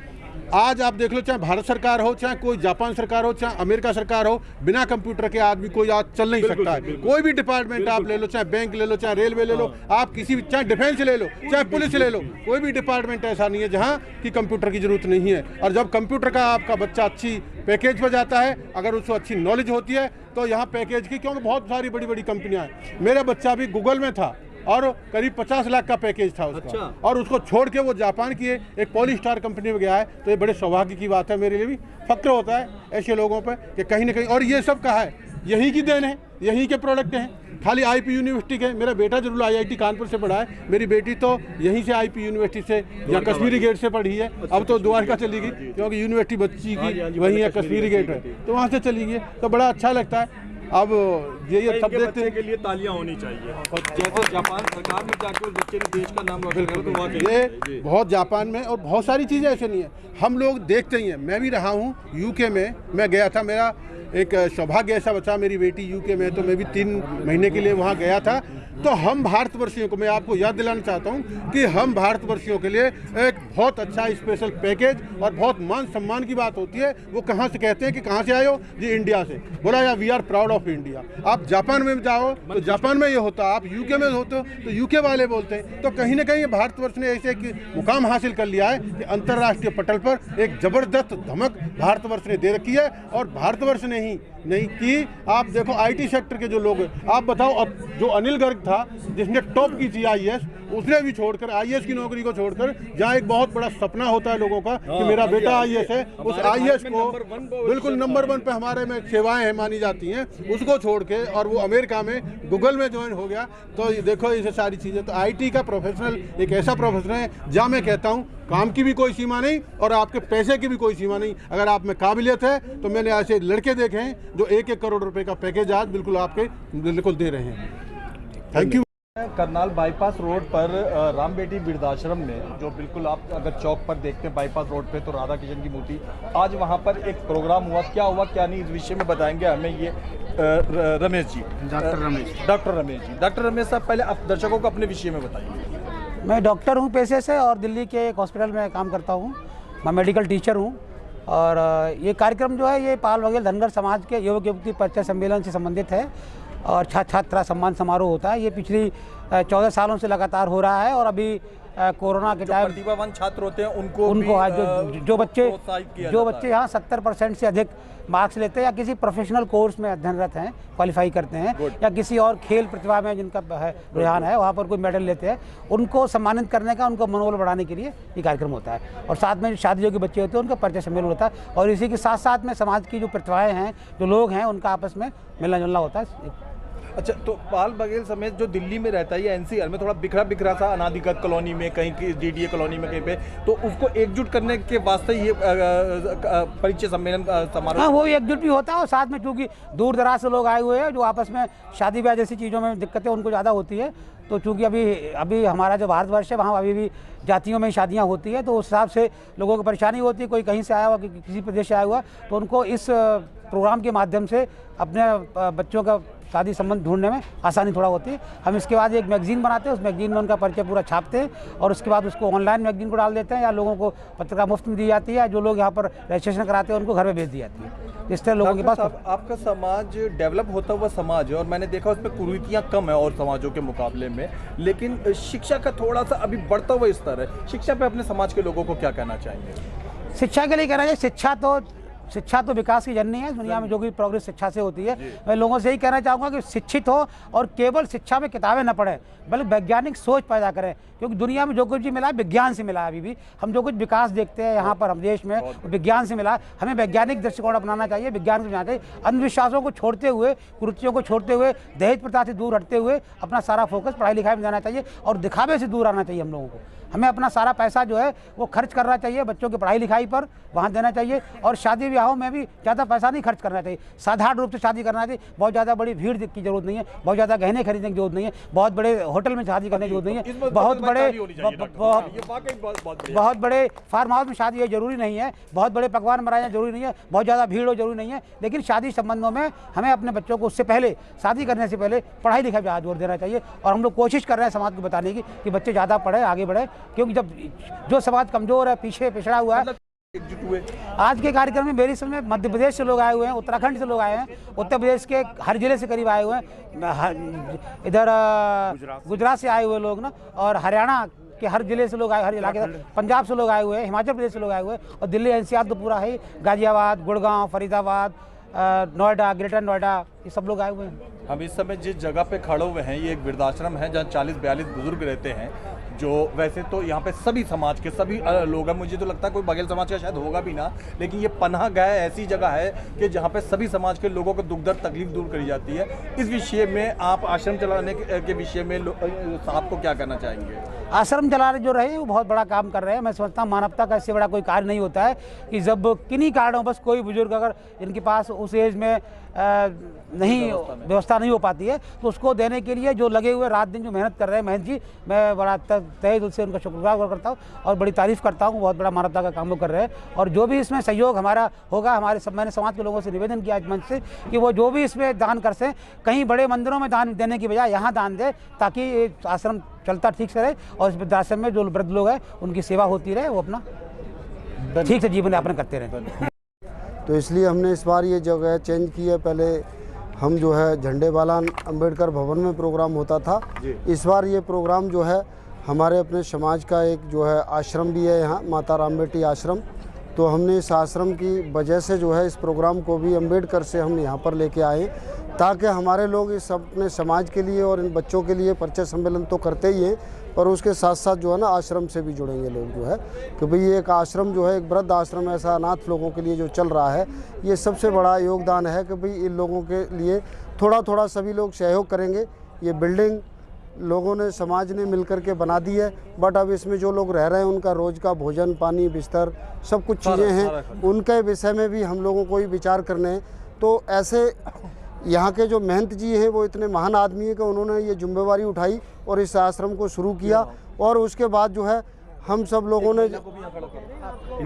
आज आप देख लो, चाहे भारत सरकार हो, चाहे कोई जापान सरकार हो, चाहे अमेरिका सरकार हो, बिना कंप्यूटर के आदमी कोई आज चल नहीं सकता है। कोई भी डिपार्टमेंट आप ले लो, चाहे बैंक ले लो, चाहे रेलवे ले लो, आप किसी भी, चाहे डिफेंस ले लो, चाहे पुलिस ले लो, कोई भी डिपार्टमेंट ऐसा नहीं है जहाँ की कंप्यूटर की जरूरत नहीं है। और जब कंप्यूटर का आपका बच्चा अच्छी पैकेज पर जाता है, अगर उसको अच्छी नॉलेज होती है तो यहाँ पैकेज की, क्योंकि बहुत सारी बड़ी बड़ी कंपनियाँ हैं। मेरा बच्चा भी गूगल में था और करीब 50 लाख का पैकेज था उसका। अच्छा। और उसको छोड़ के वो जापान की एक पॉलीस्टार कंपनी में गया है। तो ये बड़े सौभाग्य की बात है, मेरे लिए भी फक्र होता है ऐसे लोगों पर कि कहीं ना कहीं, और ये सब कहा है यहीं की देन है, यहीं के प्रोडक्ट हैं। खाली IP यूनिवर्सिटी के, मेरा बेटा जरूर IIT कानपुर से पढ़ा है, मेरी बेटी तो यहीं से IP यूनिवर्सिटी से या कश्मीरी गेट से पढ़ी है। अब तो द्वारका चली गई क्योंकि यूनिवर्सिटी बच्ची की वहीं है, कश्मीरी गेट है, तो वहाँ से चली गई। तो बड़ा अच्छा लगता है। अब ये सब देखते हैं के लिए तालियां होनी चाहिए, और जैसे जापान सरकार में जाके उस बच्चे ने देश का नाम रोशन करा तो वाकई ये बहुत जापान में और बहुत सारी चीज़ें ऐसे नहीं है, हम लोग देखते ही हैं। मैं भी रहा हूँ यूके में, मैं गया था, मेरा एक सौभाग्य ऐसा बचा, मेरी बेटी यूके में, तो मैं भी 3 महीने के लिए वहाँ गया था। तो हम भारतवर्षियों को, मैं आपको याद दिलाना चाहता हूँ कि हम भारतवर्षियों के लिए एक बहुत अच्छा स्पेशल पैकेज और बहुत मान सम्मान की बात होती है। वो कहाँ से कहते हैं कि कहाँ से आए हो जी, इंडिया से, बोला या we are proud of India. आप जापान में जाओ तो जापान में ये होता, आप यूके में होते हो तो यूके वाले बोलते हैं। तो कहीं ना कहीं भारतवर्ष ने ऐसे एक मुकाम हासिल कर लिया है कि अंतर्राष्ट्रीय पटल पर एक जबरदस्त धमक भारतवर्ष ने दे रखी है। और भारतवर्ष ने ही नहीं कि आप देखो आईटी सेक्टर के जो लोग, आप बताओ, अब जो अनिल गर्ग था जिसने टॉप की थी आईएएस, उसने भी छोड़कर आईएएस की नौकरी को छोड़कर, जहाँ एक बहुत बड़ा सपना होता है लोगों का कि मेरा बेटा आईएएस है, उस आईएएस को बिल्कुल नंबर 1 पे हमारे में सेवाएं हैं मानी जाती हैं, उसको छोड़ के और वो अमेरिका में गूगल में ज्वाइन हो गया। तो देखो ये सारी चीज़ें, तो आईटी का प्रोफेशनल एक ऐसा प्रोफेशनल है जहाँ मैं कहता हूँ काम की भी कोई सीमा नहीं और आपके पैसे की भी कोई सीमा नहीं। अगर आप में काबिलियत है तो मैंने ऐसे लड़के देखे हैं जो 1-1 करोड़ रुपए का पैकेज आज बिल्कुल आपके बिल्कुल दे रहे हैं। Thank you. Karnal bypass road पर राम बेटी वृद्धाश्रम में, जो बिल्कुल आप अगर चौक पर देखते हैं बाईपास रोड पे, तो राधा कृष्ण की मूर्ति, आज वहाँ पर एक प्रोग्राम हुआ, क्या हुआ क्या नहीं इस विषय में बताएंगे हमें ये रमेश जी, डॉक्टर रमेश साहब, पहले आप दर्शकों को अपने विषय में बताइए। मैं डॉक्टर हूँ पेशे से और दिल्ली के एक हॉस्पिटल में काम करता हूँ। मैं मेडिकल टीचर हूँ और ये कार्यक्रम जो है ये पाल बघेल धनगर समाज के युवक युवती परिचय सम्मेलन से संबंधित है और छात्रा सम्मान समारोह होता है। ये पिछली 14 सालों से लगातार हो रहा है और अभी कोरोना के टाइम प्रतिभावान छात्र होते हैं उनको जो बच्चे यहाँ 70% से अधिक मार्क्स लेते हैं या किसी प्रोफेशनल कोर्स में अध्ययनरत हैं, क्वालिफाई करते हैं, या किसी और खेल प्रतिभा में जिनका रुझान है वहाँ पर कोई मेडल लेते हैं, उनको सम्मानित करने का, उनको मनोबल बढ़ाने के लिए ये कार्यक्रम होता है। और साथ में शादी जो के बच्चे होते हैं उनका परिचय सम्मेलन होता है और इसी के साथ साथ में समाज की जो प्रतिभाएँ हैं, जो लोग हैं, उनका आपस में मिलना जुलना होता है। अच्छा, तो पाल बघेल समेत जो दिल्ली में रहता है, ये एनसीआर में थोड़ा बिखरा सा अनाधिकृत कॉलोनी में, कहीं की डीडीए कॉलोनी में कहीं पे, तो उसको एकजुट करने के वास्ते ये परिचय सम्मेलन समारोह, हाँ, वो एकजुट भी होता है। और साथ में चूँकि दूर दराज से लोग आए हुए हैं जो आपस में शादी ब्याह जैसी चीज़ों में दिक्कतें उनको ज़्यादा होती है, तो चूँकि अभी हमारा जो भारतवर्ष है वहाँ अभी भी जातियों में शादियाँ होती है, तो उस हिसाब से लोगों को परेशानी होती है। कोई कहीं से आया हुआ, किसी प्रदेश से आया हुआ, तो उनको इस प्रोग्राम के माध्यम से अपने बच्चों का शादी संबंध ढूंढने में आसानी थोड़ा होती है। हम इसके बाद एक मैगजीन बनाते हैं, उस मैगजीन में उनका परिचय पूरा छापते हैं और उसके बाद उसको ऑनलाइन मैगजीन को डाल देते हैं, या लोगों को पत्रिका मुफ्त में दी जाती है, जो लोग यहाँ पर रजिस्ट्रेशन कराते हैं उनको घर में भेज दी जाती है। इस तरह लोगों के पास आपका समाज डेवलप होता हुआ समाज है और मैंने देखा उसमें कुरीतियाँ कम है और समाजों के मुकाबले में, लेकिन शिक्षा का थोड़ा सा अभी बढ़ता हुआ स्तर है। शिक्षा पे अपने समाज के लोगों को क्या कहना चाहेंगे? शिक्षा के लिए कहना चाहिए, शिक्षा तो विकास की जननी है दुनिया में, जो भी प्रोग्रेस शिक्षा से होती है। मैं लोगों से यही कहना चाहूँगा कि शिक्षित हो और केवल शिक्षा में किताबें न पढ़ें, बल्कि वैज्ञानिक सोच पैदा करें, क्योंकि दुनिया में जो कुछ भी मिला है विज्ञान से मिला है। अभी भी हम जो कुछ विकास देखते हैं यहाँ पर हम देश में, विज्ञान से मिला है। हमें वैज्ञानिक दृष्टिकोण अपनाना चाहिए, विज्ञान को जानना चाहिए, अंधविश्वासों को छोड़ते हुए, कुरीतियों को छोड़ते हुए, दहेज प्रथा से दूर हटते हुए अपना सारा फोकस पढ़ाई लिखाई में जाना चाहिए और दिखावे से दूर आना चाहिए। हम लोगों को हमें अपना सारा पैसा जो है वो खर्च करना चाहिए बच्चों की पढ़ाई लिखाई पर, वहाँ देना चाहिए। और शादी ब्याहों में भी ज़्यादा पैसा नहीं खर्च करना चाहिए, साधारण रूप से शादी करना चाहिए। बहुत ज़्यादा बड़ी भीड़ की जरूरत नहीं है, बहुत ज़्यादा गहने खरीदने की जरूरत नहीं है, बहुत बड़े होटल में शादी करने की जरूरत नहीं है, बहुत बड़े फार्म हाउस में शादी है जरूरी नहीं है, बहुत बड़े पकवान बनाए जरूरी नहीं है, बहुत ज़्यादा भीड़ हो जरूरी नहीं है। लेकिन शादी संबंधों में हमें अपने बच्चों को उससे पहले, शादी करने से पहले पढ़ाई लिखाई पर जोर देना चाहिए। और हम लोग कोशिश कर रहे हैं समाज को बताने की कि बच्चे ज़्यादा पढ़े, आगे बढ़े, क्योंकि जब जो समाज कमजोर है, पीछे पिछड़ा हुआ है। आज के कार्यक्रम में मेरी समझ में मध्य प्रदेश से लोग आए हुए हैं, उत्तराखंड से लोग आए हैं, उत्तर प्रदेश के हर जिले से करीब आए हुए हैं, इधर गुजरात से आए हुए लोग ना, और हरियाणा के हर जिले से लोग आए, हर इलाके, पंजाब से लोग आए हुए हैं, हिमाचल प्रदेश से लोग आए हुए हैं, और दिल्ली एनसीआर तो पूरा है, गाजियाबाद, गुड़गांव, फरीदाबाद, नोएडा, ग्रेटर नोएडा, ये सब लोग आए हुए हैं। हम इस समय जिस जगह पे खड़े हुए हैं ये एक वृद्धाश्रम है जहाँ 40-42 बुजुर्ग रहते हैं, जो वैसे तो यहाँ पे सभी समाज के सभी लोग हैं। मुझे तो लगता है कोई बघेल समाज का शायद होगा भी ना, लेकिन ये पनाह गाह ऐसी जगह है कि जहाँ पे सभी समाज के लोगों को दुख दर्द तकलीफ दूर करी जाती है। इस विषय में आप आश्रम चलाने के विषय में साहब को क्या कहना चाहेंगे? आश्रम चला रहे जो रहे वो बहुत बड़ा काम कर रहे हैं। मैं समझता हूँ मानवता का इससे बड़ा कोई कार्य नहीं होता है कि जब किन्हीं कारणों बस कोई बुजुर्ग अगर इनके पास उस एज में नहीं व्यवस्था नहीं हो पाती है तो उसको देने के लिए जो लगे हुए रात दिन जो मेहनत कर रहे हैं महेंद्र जी, मैं बड़ा तहे दिल से उनका शुक्रगुजार करता हूँ और बड़ी तारीफ़ करता हूँ। बहुत बड़ा मानवता का काम वो कर रहे हैं और जो भी इसमें सहयोग हमारा होगा, मैंने समाज के लोगों से निवेदन किया आज मंच से कि वो जो भी इसमें दान कर सकें, कहीं बड़े मंदिरों में दान देने की बजाय यहाँ दान दे ताकि ये आश्रम चलता ठीक से रहे और इस वृद्धाश्रम में जो वृद्ध लोग हैं उनकी सेवा होती रहे, वो अपना ठीक से जीवन यापन करते रहें। तो इसलिए हमने इस बार ये जगह चेंज की है। पहले हम जो है झंडे बालान अंबेडकर भवन में प्रोग्राम होता था, इस बार ये प्रोग्राम जो है हमारे अपने समाज का एक जो है आश्रम भी है यहाँ, माता राम बेटी आश्रम। तो हमने इस आश्रम की वजह से जो है इस प्रोग्राम को भी अंबेडकर से हम यहाँ पर लेके आए ताकि हमारे लोग इस अपने समाज के लिए और इन बच्चों के लिए परिचय सम्मेलन तो करते ही हैं, पर उसके साथ साथ जो है ना आश्रम से भी जुड़ेंगे लोग जो है कि भाई ये एक आश्रम जो है एक वृद्ध आश्रम ऐसा अनाथ लोगों के लिए जो चल रहा है, ये सबसे बड़ा योगदान है कि भाई इन लोगों के लिए थोड़ा थोड़ा सभी लोग सहयोग करेंगे। ये बिल्डिंग लोगों ने समाज ने मिलकर के बना दी है, बट अब इसमें जो लोग रह रहे हैं उनका रोज़ का भोजन पानी बिस्तर सब कुछ चीज़ें हैं, उनके विषय में भी हम लोगों को ही विचार करने हैं। तो ऐसे यहाँ के जो महंत जी हैं वो इतने महान आदमी हैं कि उन्होंने ये जिम्मेवारी उठाई और इस आश्रम को शुरू किया और उसके बाद जो है हम सब लोगों ने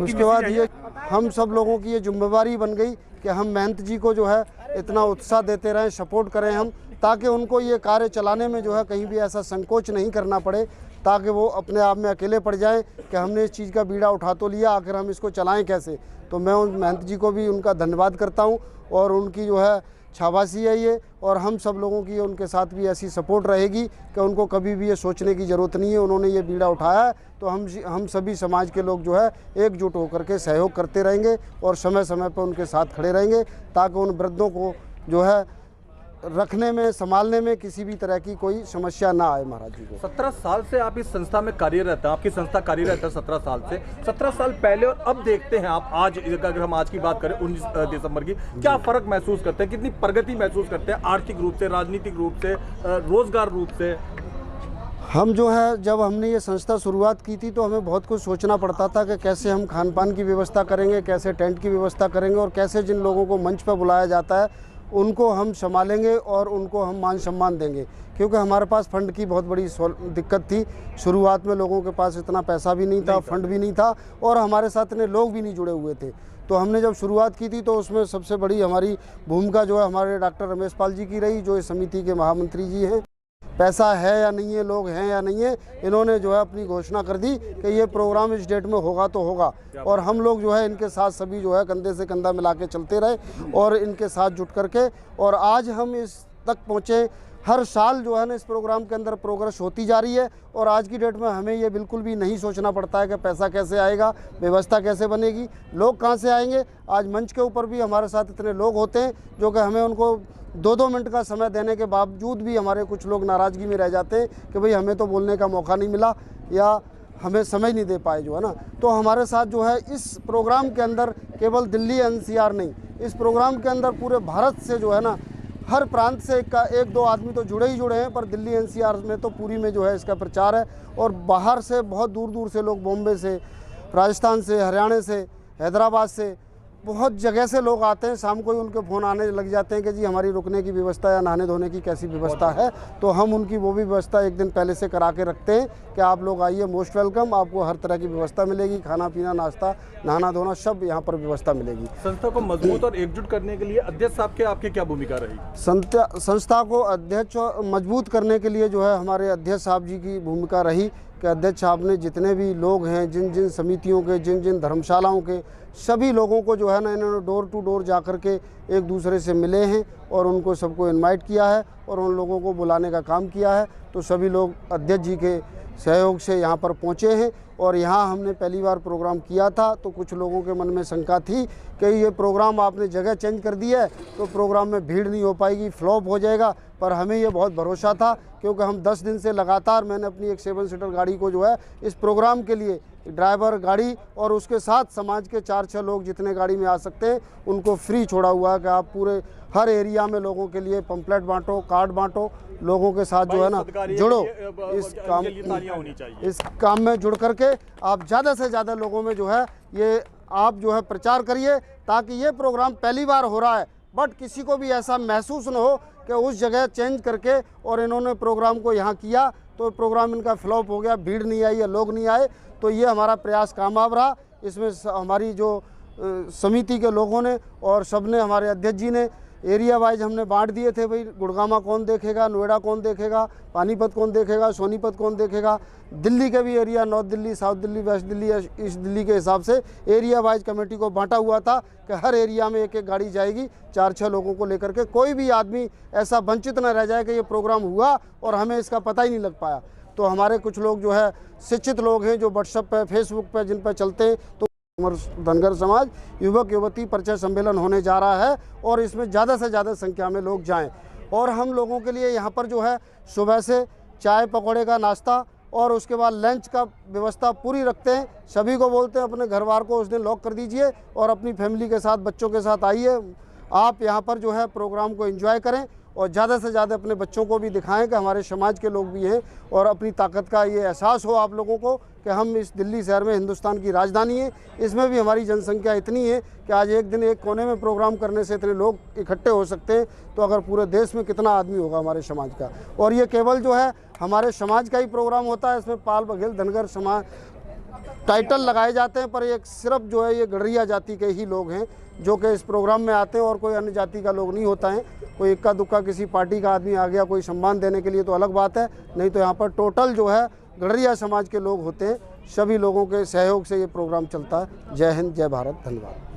उसके बाद ये हम सब लोगों की ये जिम्मेवारी बन गई कि हम महंत जी को जो है इतना उत्साह देते रहें, सपोर्ट करें हम, ताकि उनको ये कार्य चलाने में जो है कहीं भी ऐसा संकोच नहीं करना पड़े, ताकि वो अपने आप में अकेले पड़ जाएं कि हमने इस चीज़ का बीड़ा उठा तो लिया, आखिर हम इसको चलाएं कैसे। तो मैं उन महंत जी को भी उनका धन्यवाद करता हूँ और उनकी जो है शाबाशी है ये, और हम सब लोगों की उनके साथ भी ऐसी सपोर्ट रहेगी कि उनको कभी भी ये सोचने की ज़रूरत नहीं है, उन्होंने ये बीड़ा उठाया है तो हम सभी समाज के लोग जो है एकजुट होकर के सहयोग करते रहेंगे और समय समय पर उनके साथ खड़े रहेंगे ताकि उन वृद्धों को जो है रखने में संभालने में किसी भी तरह की कोई समस्या ना आए। महाराज जी को 17 साल से आप इस संस्था में कार्यरत हैं, आपकी संस्था कार्यरत है 17 साल से। 17 साल पहले और अब देखते हैं आप, आज अगर हम आज की बात करें 19 दिसंबर की, क्या फ़र्क महसूस करते हैं, कितनी प्रगति महसूस करते हैं आर्थिक रूप से, राजनीतिक रूप से, रोजगार रूप से? हम जो है जब हमने ये संस्था शुरुआत की थी तो हमें बहुत कुछ सोचना पड़ता था कि कैसे हम खान पान की व्यवस्था करेंगे, कैसे टेंट की व्यवस्था करेंगे और कैसे जिन लोगों को मंच पर बुलाया जाता है उनको हम संभालेंगे और उनको हम मान सम्मान देंगे, क्योंकि हमारे पास फंड की बहुत बड़ी दिक्कत थी। शुरुआत में लोगों के पास इतना पैसा भी नहीं था, फंड भी नहीं था और हमारे साथ इतने लोग भी नहीं जुड़े हुए थे। तो हमने जब शुरुआत की थी तो उसमें सबसे बड़ी हमारी भूमिका जो है हमारे डॉक्टर रमेश पाल जी की रही, जो इस समिति के महामंत्री जी हैं। पैसा है या नहीं है, लोग हैं या नहीं है, इन्होंने जो है अपनी घोषणा कर दी कि ये प्रोग्राम इस डेट में होगा तो होगा, और हम लोग जो है इनके साथ सभी जो है कंधे से कंधा मिला के चलते रहे और इनके साथ जुट करके, और आज हम इस तक पहुँचे। हर साल जो है ना इस प्रोग्राम के अंदर प्रोग्रेस होती जा रही है और आज की डेट में हमें ये बिल्कुल भी नहीं सोचना पड़ता है कि पैसा कैसे आएगा, व्यवस्था कैसे बनेगी, लोग कहाँ से आएंगे। आज मंच के ऊपर भी हमारे साथ इतने लोग होते हैं जो कि हमें उनको 2-2 मिनट का समय देने के बावजूद भी हमारे कुछ लोग नाराज़गी में रह जाते हैं कि भाई हमें तो बोलने का मौका नहीं मिला या हमें समय नहीं दे पाए जो है ना। तो हमारे साथ जो है इस प्रोग्राम के अंदर केवल दिल्ली NCR नहीं, इस प्रोग्राम के अंदर पूरे भारत से जो है ना हर प्रांत से एक दो आदमी तो जुड़े ही जुड़े हैं, पर दिल्ली NCR में तो पूरी में जो है इसका प्रचार है और बाहर से बहुत दूर दूर से लोग, बॉम्बे से, राजस्थान से, हरियाणा से, हैदराबाद से, बहुत जगह से लोग आते हैं। शाम को ही उनके फ़ोन आने लग जाते हैं कि जी हमारी रुकने की व्यवस्था या नहाने धोने की कैसी व्यवस्था है, तो हम उनकी वो भी व्यवस्था एक दिन पहले से करा के रखते हैं कि आप लोग आइए, मोस्ट वेलकम, आपको हर तरह की व्यवस्था मिलेगी, खाना पीना, नाश्ता, नहाना धोना सब यहाँ पर व्यवस्था मिलेगी। संस्था को मजबूत और एकजुट करने के लिए अध्यक्ष साहब के आपकी क्या भूमिका रही? संस्था को अध्यक्ष मजबूत करने के लिए जो है हमारे अध्यक्ष साहब जी की भूमिका रही कि अध्यक्ष साहब ने जितने भी लोग हैं, जिन जिन समितियों के, जिन जिन धर्मशालाओं के, सभी लोगों को जो है ना इन्होंने डोर टू डोर जा कर के एक दूसरे से मिले हैं और उनको सबको इनवाइट किया है और उन लोगों को बुलाने का काम किया है। तो सभी लोग अध्यक्ष जी के सहयोग से यहाँ पर पहुँचे हैं और यहाँ हमने पहली बार प्रोग्राम किया था तो कुछ लोगों के मन में शंका थी कि ये प्रोग्राम आपने जगह चेंज कर दी है तो प्रोग्राम में भीड़ नहीं हो पाएगी, फ्लॉप हो जाएगा, पर हमें ये बहुत भरोसा था क्योंकि हम 10 दिन से लगातार मैंने अपनी एक 7 सीटर गाड़ी को जो है इस प्रोग्राम के लिए ड्राइवर, गाड़ी और उसके साथ समाज के 4-6 लोग जितने गाड़ी में आ सकते हैं उनको फ्री छोड़ा हुआ है कि आप पूरे हर एरिया में लोगों के लिए पंपलेट बांटो, कार्ड बांटो लोगों के साथ जो है ना जुड़ो, इस काम में जुड़ करके आप ज़्यादा से ज़्यादा लोगों में जो है ये आप जो है प्रचार करिए, ताकि ये प्रोग्राम पहली बार हो रहा है, बट किसी को भी ऐसा महसूस न हो कि उस जगह चेंज करके और इन्होंने प्रोग्राम को यहाँ किया तो प्रोग्राम इनका फ्लॉप हो गया, भीड़ नहीं आई या लोग नहीं आए। तो ये हमारा प्रयास कामयाब रहा। इसमें हमारी जो समिति के लोगों ने और सबने, हमारे अध्यक्ष जी ने एरिया वाइज हमने बांट दिए थे, भाई गुड़गामा कौन देखेगा, नोएडा कौन देखेगा, पानीपत कौन देखेगा, सोनीपत कौन देखेगा, दिल्ली के भी area, north Delhi, south Delhi, west Delhi, east Delhi के हिसाब से एरिया वाइज कमेटी को बांटा हुआ था कि हर एरिया में एक एक गाड़ी जाएगी 4-6 लोगों को लेकर के। कोई भी आदमी ऐसा वंचित न रह जाए कि ये प्रोग्राम हुआ और हमें इसका पता ही नहीं लग पाया। तो हमारे कुछ लोग जो है शिक्षित लोग हैं जो व्हाट्सएप पे, फेसबुक पे जिन पर चलते हैं, तो धनगर समाज युवक युवती परिचय सम्मेलन होने जा रहा है और इसमें ज़्यादा से ज़्यादा संख्या में लोग जाएं। और हम लोगों के लिए यहाँ पर जो है सुबह से चाय पकौड़े का नाश्ता और उसके बाद लंच का व्यवस्था पूरी रखते हैं। सभी को बोलते हैं अपने घर बार को उस दिन लॉक कर दीजिए और अपनी फैमिली के साथ, बच्चों के साथ आइए। आप यहाँ पर जो है प्रोग्राम को एंजॉय करें और ज़्यादा से ज़्यादा अपने बच्चों को भी दिखाएं कि हमारे समाज के लोग भी हैं और अपनी ताकत का ये एहसास हो आप लोगों को कि हम इस दिल्ली शहर में हिंदुस्तान की राजधानी है, इसमें भी हमारी जनसंख्या इतनी है कि आज एक दिन एक कोने में प्रोग्राम करने से इतने लोग इकट्ठे हो सकते हैं। तो अगर पूरे देश में कितना आदमी होगा हमारे समाज का। और ये केवल जो है हमारे समाज का ही प्रोग्राम होता है, इसमें पाल बघेल धनगर समाज टाइटल लगाए जाते हैं, पर एक सिर्फ जो है ये गडरिया जाति के ही लोग हैं जो कि इस प्रोग्राम में आते हैं और कोई अन्य जाति का लोग नहीं होता है। कोई इक्का दुक्का किसी पार्टी का आदमी आ गया कोई सम्मान देने के लिए तो अलग बात है, नहीं तो यहाँ पर टोटल जो है गडरिया समाज के लोग होते हैं। सभी लोगों के सहयोग से ये प्रोग्राम चलता है। जय हिंद, जय भारत, धन्यवाद।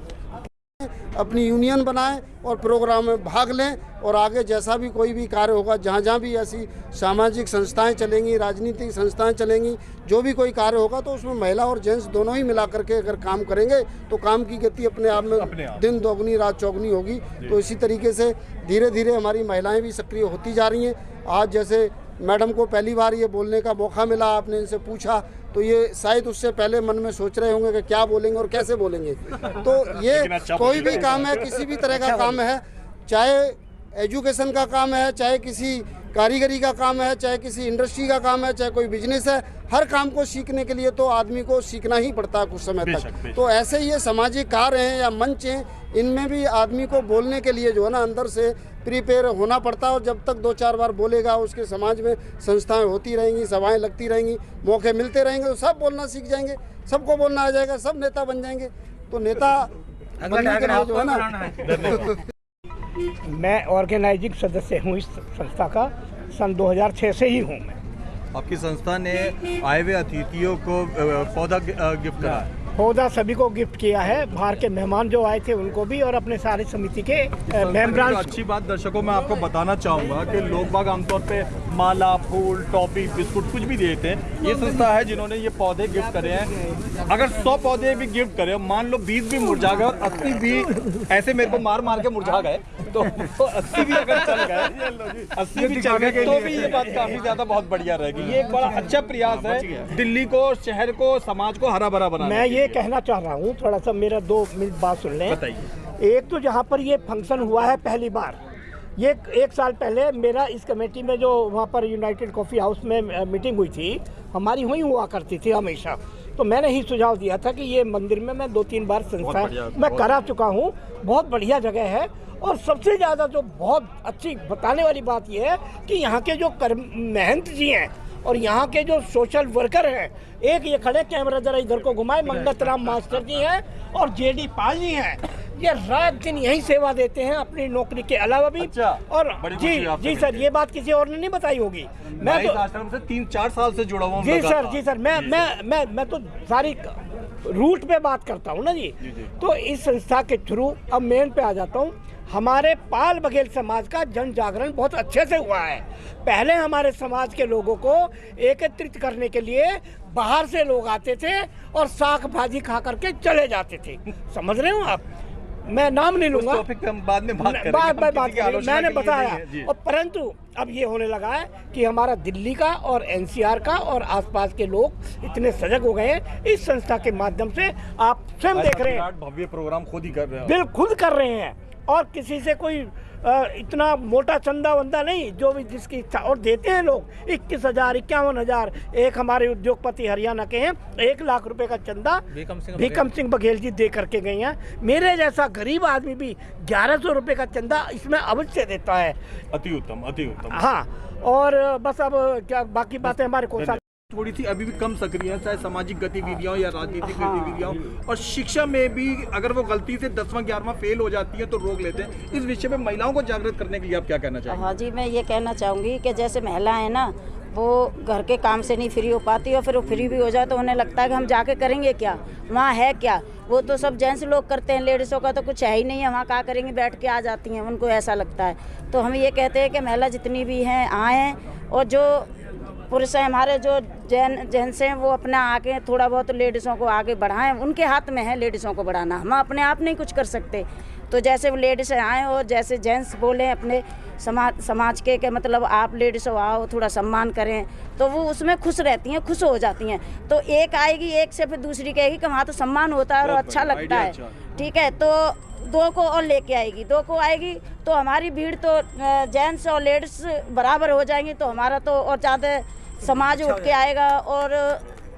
अपनी यूनियन बनाएं और प्रोग्राम में भाग लें और आगे जैसा भी कोई भी कार्य होगा, जहाँ जहाँ भी ऐसी सामाजिक संस्थाएं चलेंगी, राजनीतिक संस्थाएं चलेंगी, जो भी कोई कार्य होगा तो उसमें महिला और जेंट्स दोनों ही मिला करके अगर काम करेंगे तो काम की गति अपने आप में दिन दोगुनी रात चौगुनी होगी। तो इसी तरीके से धीरे धीरे हमारी महिलाएं भी सक्रिय होती जा रही हैं। आज जैसे मैडम को पहली बार ये बोलने का मौका मिला, आपने इनसे पूछा तो ये शायद उससे पहले मन में सोच रहे होंगे कि क्या बोलेंगे और कैसे बोलेंगे। तो ये कोई भी काम है, किसी भी तरह का काम है, चाहे एजुकेशन का काम है, चाहे किसी कारीगरी का काम है, चाहे किसी इंडस्ट्री का काम है, चाहे कोई बिजनेस है, हर काम को सीखने के लिए तो आदमी को सीखना ही पड़ता है कुछ समय तक। तो ऐसे ही ये सामाजिक कार्य हैं या मंच हैं, इनमें भी आदमी को बोलने के लिए जो है ना अंदर से प्रिपेयर होना पड़ता है। और जब तक 2-4 बार बोलेगा, उसके समाज में संस्थाएं होती रहेंगी, सभाएं लगती रहेंगी, मौके मिलते रहेंगे, तो सब बोलना सीख जाएंगे, सबको बोलना आ जाएगा, सब नेता बन जाएंगे। तो नेता बनने के लिए जो है ना मैं ऑर्गेनाइजिंग सदस्य हूँ इस संस्था का, सन 2006 से ही हूँ मैं। आपकी संस्था ने आए हुए अतिथियों को पौधा गिफ्ट करा है? पौधा सभी को गिफ्ट किया है, बाहर के मेहमान जो आए थे उनको भी और अपने सारे समिति के मेंबरान। अच्छी बात दर्शकों मैं आपको बताना चाहूँगा कि लोग बाग आमतौर पे माला, फूल, टॉफी, बिस्कुट कुछ भी देते हैं। ये संस्था है जिन्होंने ये पौधे गिफ्ट करे हैं। अगर 100 पौधे भी गिफ्ट करे, मान लो 20 भी मुरझा गए और 80 भी ऐसे मेरे को मार मार के मुरझा गए, तो 80 भी अगर चल गए, 80 भी चल गए तो भी ये बात काफी ज्यादा बहुत बढ़िया रहेगी। ये एक बड़ा अच्छा प्रयास है दिल्ली को, शहर को, समाज को हरा भरा बनाना। मैं ये कहना चाह रहा हूँ, थोड़ा सा मेरा 2 मिनट बात सुन लें। बताइए। एक तो जहाँ पर ये फंक्शन हुआ है पहली बार, ये 1 साल पहले मेरा इस कमेटी में जो वहाँ पर यूनाइटेड कॉफ़ी हाउस में मीटिंग हुई थी, हमारी वहीं हुआ करती थी हमेशा। तो मैंने ही सुझाव दिया था कि ये मंदिर में मैं 2-3 बार संस्था मैं करा चुका हूँ, बहुत बढ़िया जगह है। और सबसे ज़्यादा जो बहुत अच्छी बताने वाली बात ये है कि यहाँ के जो महंत जी हैं और यहाँ के जो सोशल वर्कर हैं, एक ये खड़े कैमरा जरा इधर को घुमाए, मंगत राम मास्टर जी हैं और जेडी पाल जी हैं, ये रात दिन यही सेवा देते हैं अपनी नौकरी के अलावा भी। अच्छा, और जी सर, ये बात किसी और ने नहीं बताई होगी। मैं तो आश्रम से 3-4 साल से जुड़ा हुआ हूँ। जी सर, मैं तो सारी रूट पे बात करता हूँ ना जी। तो इस संस्था के थ्रू अब मेन पे आ जाता हूँ। हमारे पाल बघेल समाज का जन जागरण बहुत अच्छे से हुआ है। पहले हमारे समाज के लोगों को एकत्रित करने के लिए बाहर से लोग आते थे और साग भाजी खा करके चले जाते थे, समझ रहे हो आप। मैं नाम नहीं लूंगा, बाद में बात करेंगे। मैंने बताया। और परंतु अब ये होने लगा है कि हमारा दिल्ली का और एनसीआर का और आसपास के लोग इतने सजग हो गए हैं इस संस्था के माध्यम से। आप स्वयं देख रहे हैं, भव्य प्रोग्राम खुद ही कर रहे हैं। बिल्कुल खुद कर रहे हैं। और किसी से कोई इतना मोटा चंदा वंदा नहीं, जो भी जिसकी इच्छा, और देते हैं लोग 21,000 51,000। एक हमारे उद्योगपति हरियाणा के हैं, 1 लाख रुपए का चंदा भीकम सिंह बघेल जी दे करके गए हैं। मेरे जैसा गरीब आदमी भी 1100 रुपए का चंदा इसमें अवश्य देता है। अति उत्तम, अति उत्तम। हाँ, और बस अब क्या बाकी बातें हमारे कोषा थोड़ी सी अभी भी कम सक्रिय है, चाहे सामाजिक गतिविधियों या राजनीतिक गतिविधियों, और शिक्षा में भी अगर वो गलती से 10वां 11वां फेल हो जाती है तो रोक लेते हैं। इस विषय में महिलाओं को जागृत करने के लिए आप क्या कहना चाहेंगे? हाँ जी, मैं ये कहना चाहूँगी कि जैसे महिलाएं हैं ना, वो घर के काम से नहीं फ्री हो पाती, और फिर वो फ्री भी हो जाए तो उन्हें लगता है कि हम जाके करेंगे क्या, वहाँ है क्या। वो तो सब जेंट्स लोग करते हैं, लेडीज़ों का तो कुछ है ही नहीं है, वहाँ क्या करेंगे, बैठ के आ जाती हैं, उनको ऐसा लगता है। तो हम ये कहते हैं कि महिला जितनी भी हैं आएँ, और जो पुरुष हैं हमारे, जो जेंट्स हैं, वो अपना आके थोड़ा बहुत लेडीज़ों को आगे बढ़ाएं। उनके हाथ में है लेडीज़ों को बढ़ाना, हम अपने आप नहीं कुछ कर सकते। तो जैसे वो लेडीज़ आएँ और जैसे जेंट्स बोलें अपने समाज के मतलब आप लेडीज़ आओ, थोड़ा सम्मान करें, तो वो उसमें खुश रहती हैं, खुश हो जाती हैं। तो एक आएगी, एक से फिर दूसरी कहेगी कि वहाँ तो सम्मान होता है और अच्छा लगता है, ठीक है। तो 2 को और लेके आएगी, 2 को आएगी तो हमारी भीड़ तो जेंट्स और लेडीज़ बराबर हो जाएंगी, तो हमारा तो और ज़्यादा समाज उठ के आएगा और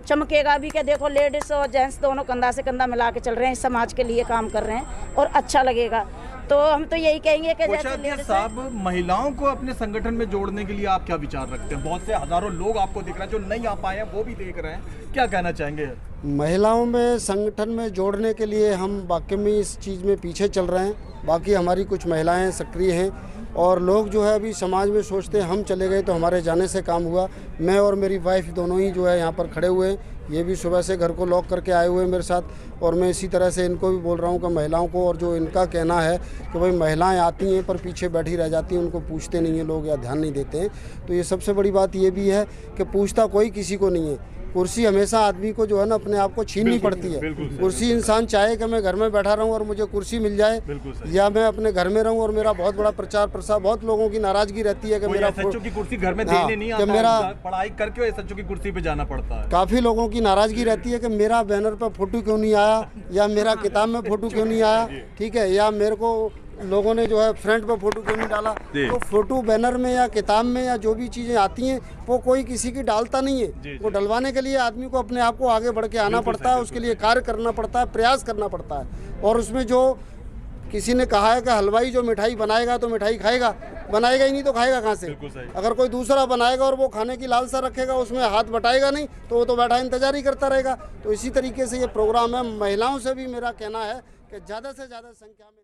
चमकेगा भी कि देखो लेडीज़ और जेंट्स दोनों कंधा से कंधा मिला के चल रहे हैं, समाज के लिए काम कर रहे हैं, और अच्छा लगेगा। तो हम तो यही कहेंगे कि जैसे साहब, महिलाओं को अपने संगठन में जोड़ने के लिए आप क्या विचार रखते हैं? बहुत से हजारों लोग आपको देख रहे हैं, जो नहीं आ पाए हैं वो भी देख रहे हैं, क्या कहना चाहेंगे? महिलाओं में संगठन में जोड़ने के लिए हम वाकई में इस चीज़ में पीछे चल रहे हैं। बाकी हमारी कुछ महिलाएं सक्रिय हैं, और लोग जो है अभी समाज में सोचते हैं हम चले गए तो हमारे जाने से काम हुआ। मैं और मेरी वाइफ दोनों ही जो है यहाँ पर खड़े हुए हैं, ये भी सुबह से घर को लॉक करके आए हुए हैं मेरे साथ, और मैं इसी तरह से इनको भी बोल रहा हूँ कि महिलाओं को, और जो इनका कहना है कि भाई महिलाएं आती हैं पर पीछे बैठी रह जाती हैं, उनको पूछते नहीं हैं लोग या ध्यान नहीं देते हैं। तो ये सबसे बड़ी बात ये भी है कि पूछता कोई किसी को नहीं है। कुर्सी हमेशा आदमी को जो है ना अपने आप को छीननी पड़ती है। कुर्सी इंसान चाहे कि मैं घर में बैठा रहूं और मुझे कुर्सी मिल जाए, या मैं अपने घर में रहूं और मेरा बहुत बड़ा प्रचार प्रसार। बहुत लोगों की नाराजगी रहती है कि मेरा एसएचओ की कुर्सी घर में देने नहीं आता, मेरा पढ़ाई करके एसएचओ की कुर्सी पे जाना पड़ता है। काफ़ी लोगों की नाराजगी रहती है कि मेरा बैनर पर फोटो क्यों नहीं आया, या मेरा किताब में फोटो क्यों नहीं आया, ठीक है, या मेरे को लोगों ने जो है फ्रंट पे फोटो क्यों नहीं डाला। तो फोटो बैनर में या किताब में या जो भी चीज़ें आती हैं वो कोई किसी की डालता नहीं है। वो डलवाने के लिए आदमी को अपने आप को आगे बढ़ के आना पड़ता है, उसके लिए कार्य करना पड़ता है, प्रयास करना पड़ता है। और उसमें जो किसी ने कहा है कि हलवाई जो मिठाई बनाएगा तो मिठाई खाएगा, बनाएगा ही नहीं तो खाएगा कहाँ से। अगर कोई दूसरा बनाएगा और वो खाने की लालसा रखेगा, उसमें हाथ बटाएगा नहीं, तो वो तो बैठा इंतजार ही करता रहेगा। तो इसी तरीके से ये प्रोग्राम है। महिलाओं से भी मेरा कहना है कि ज़्यादा से ज़्यादा संख्या में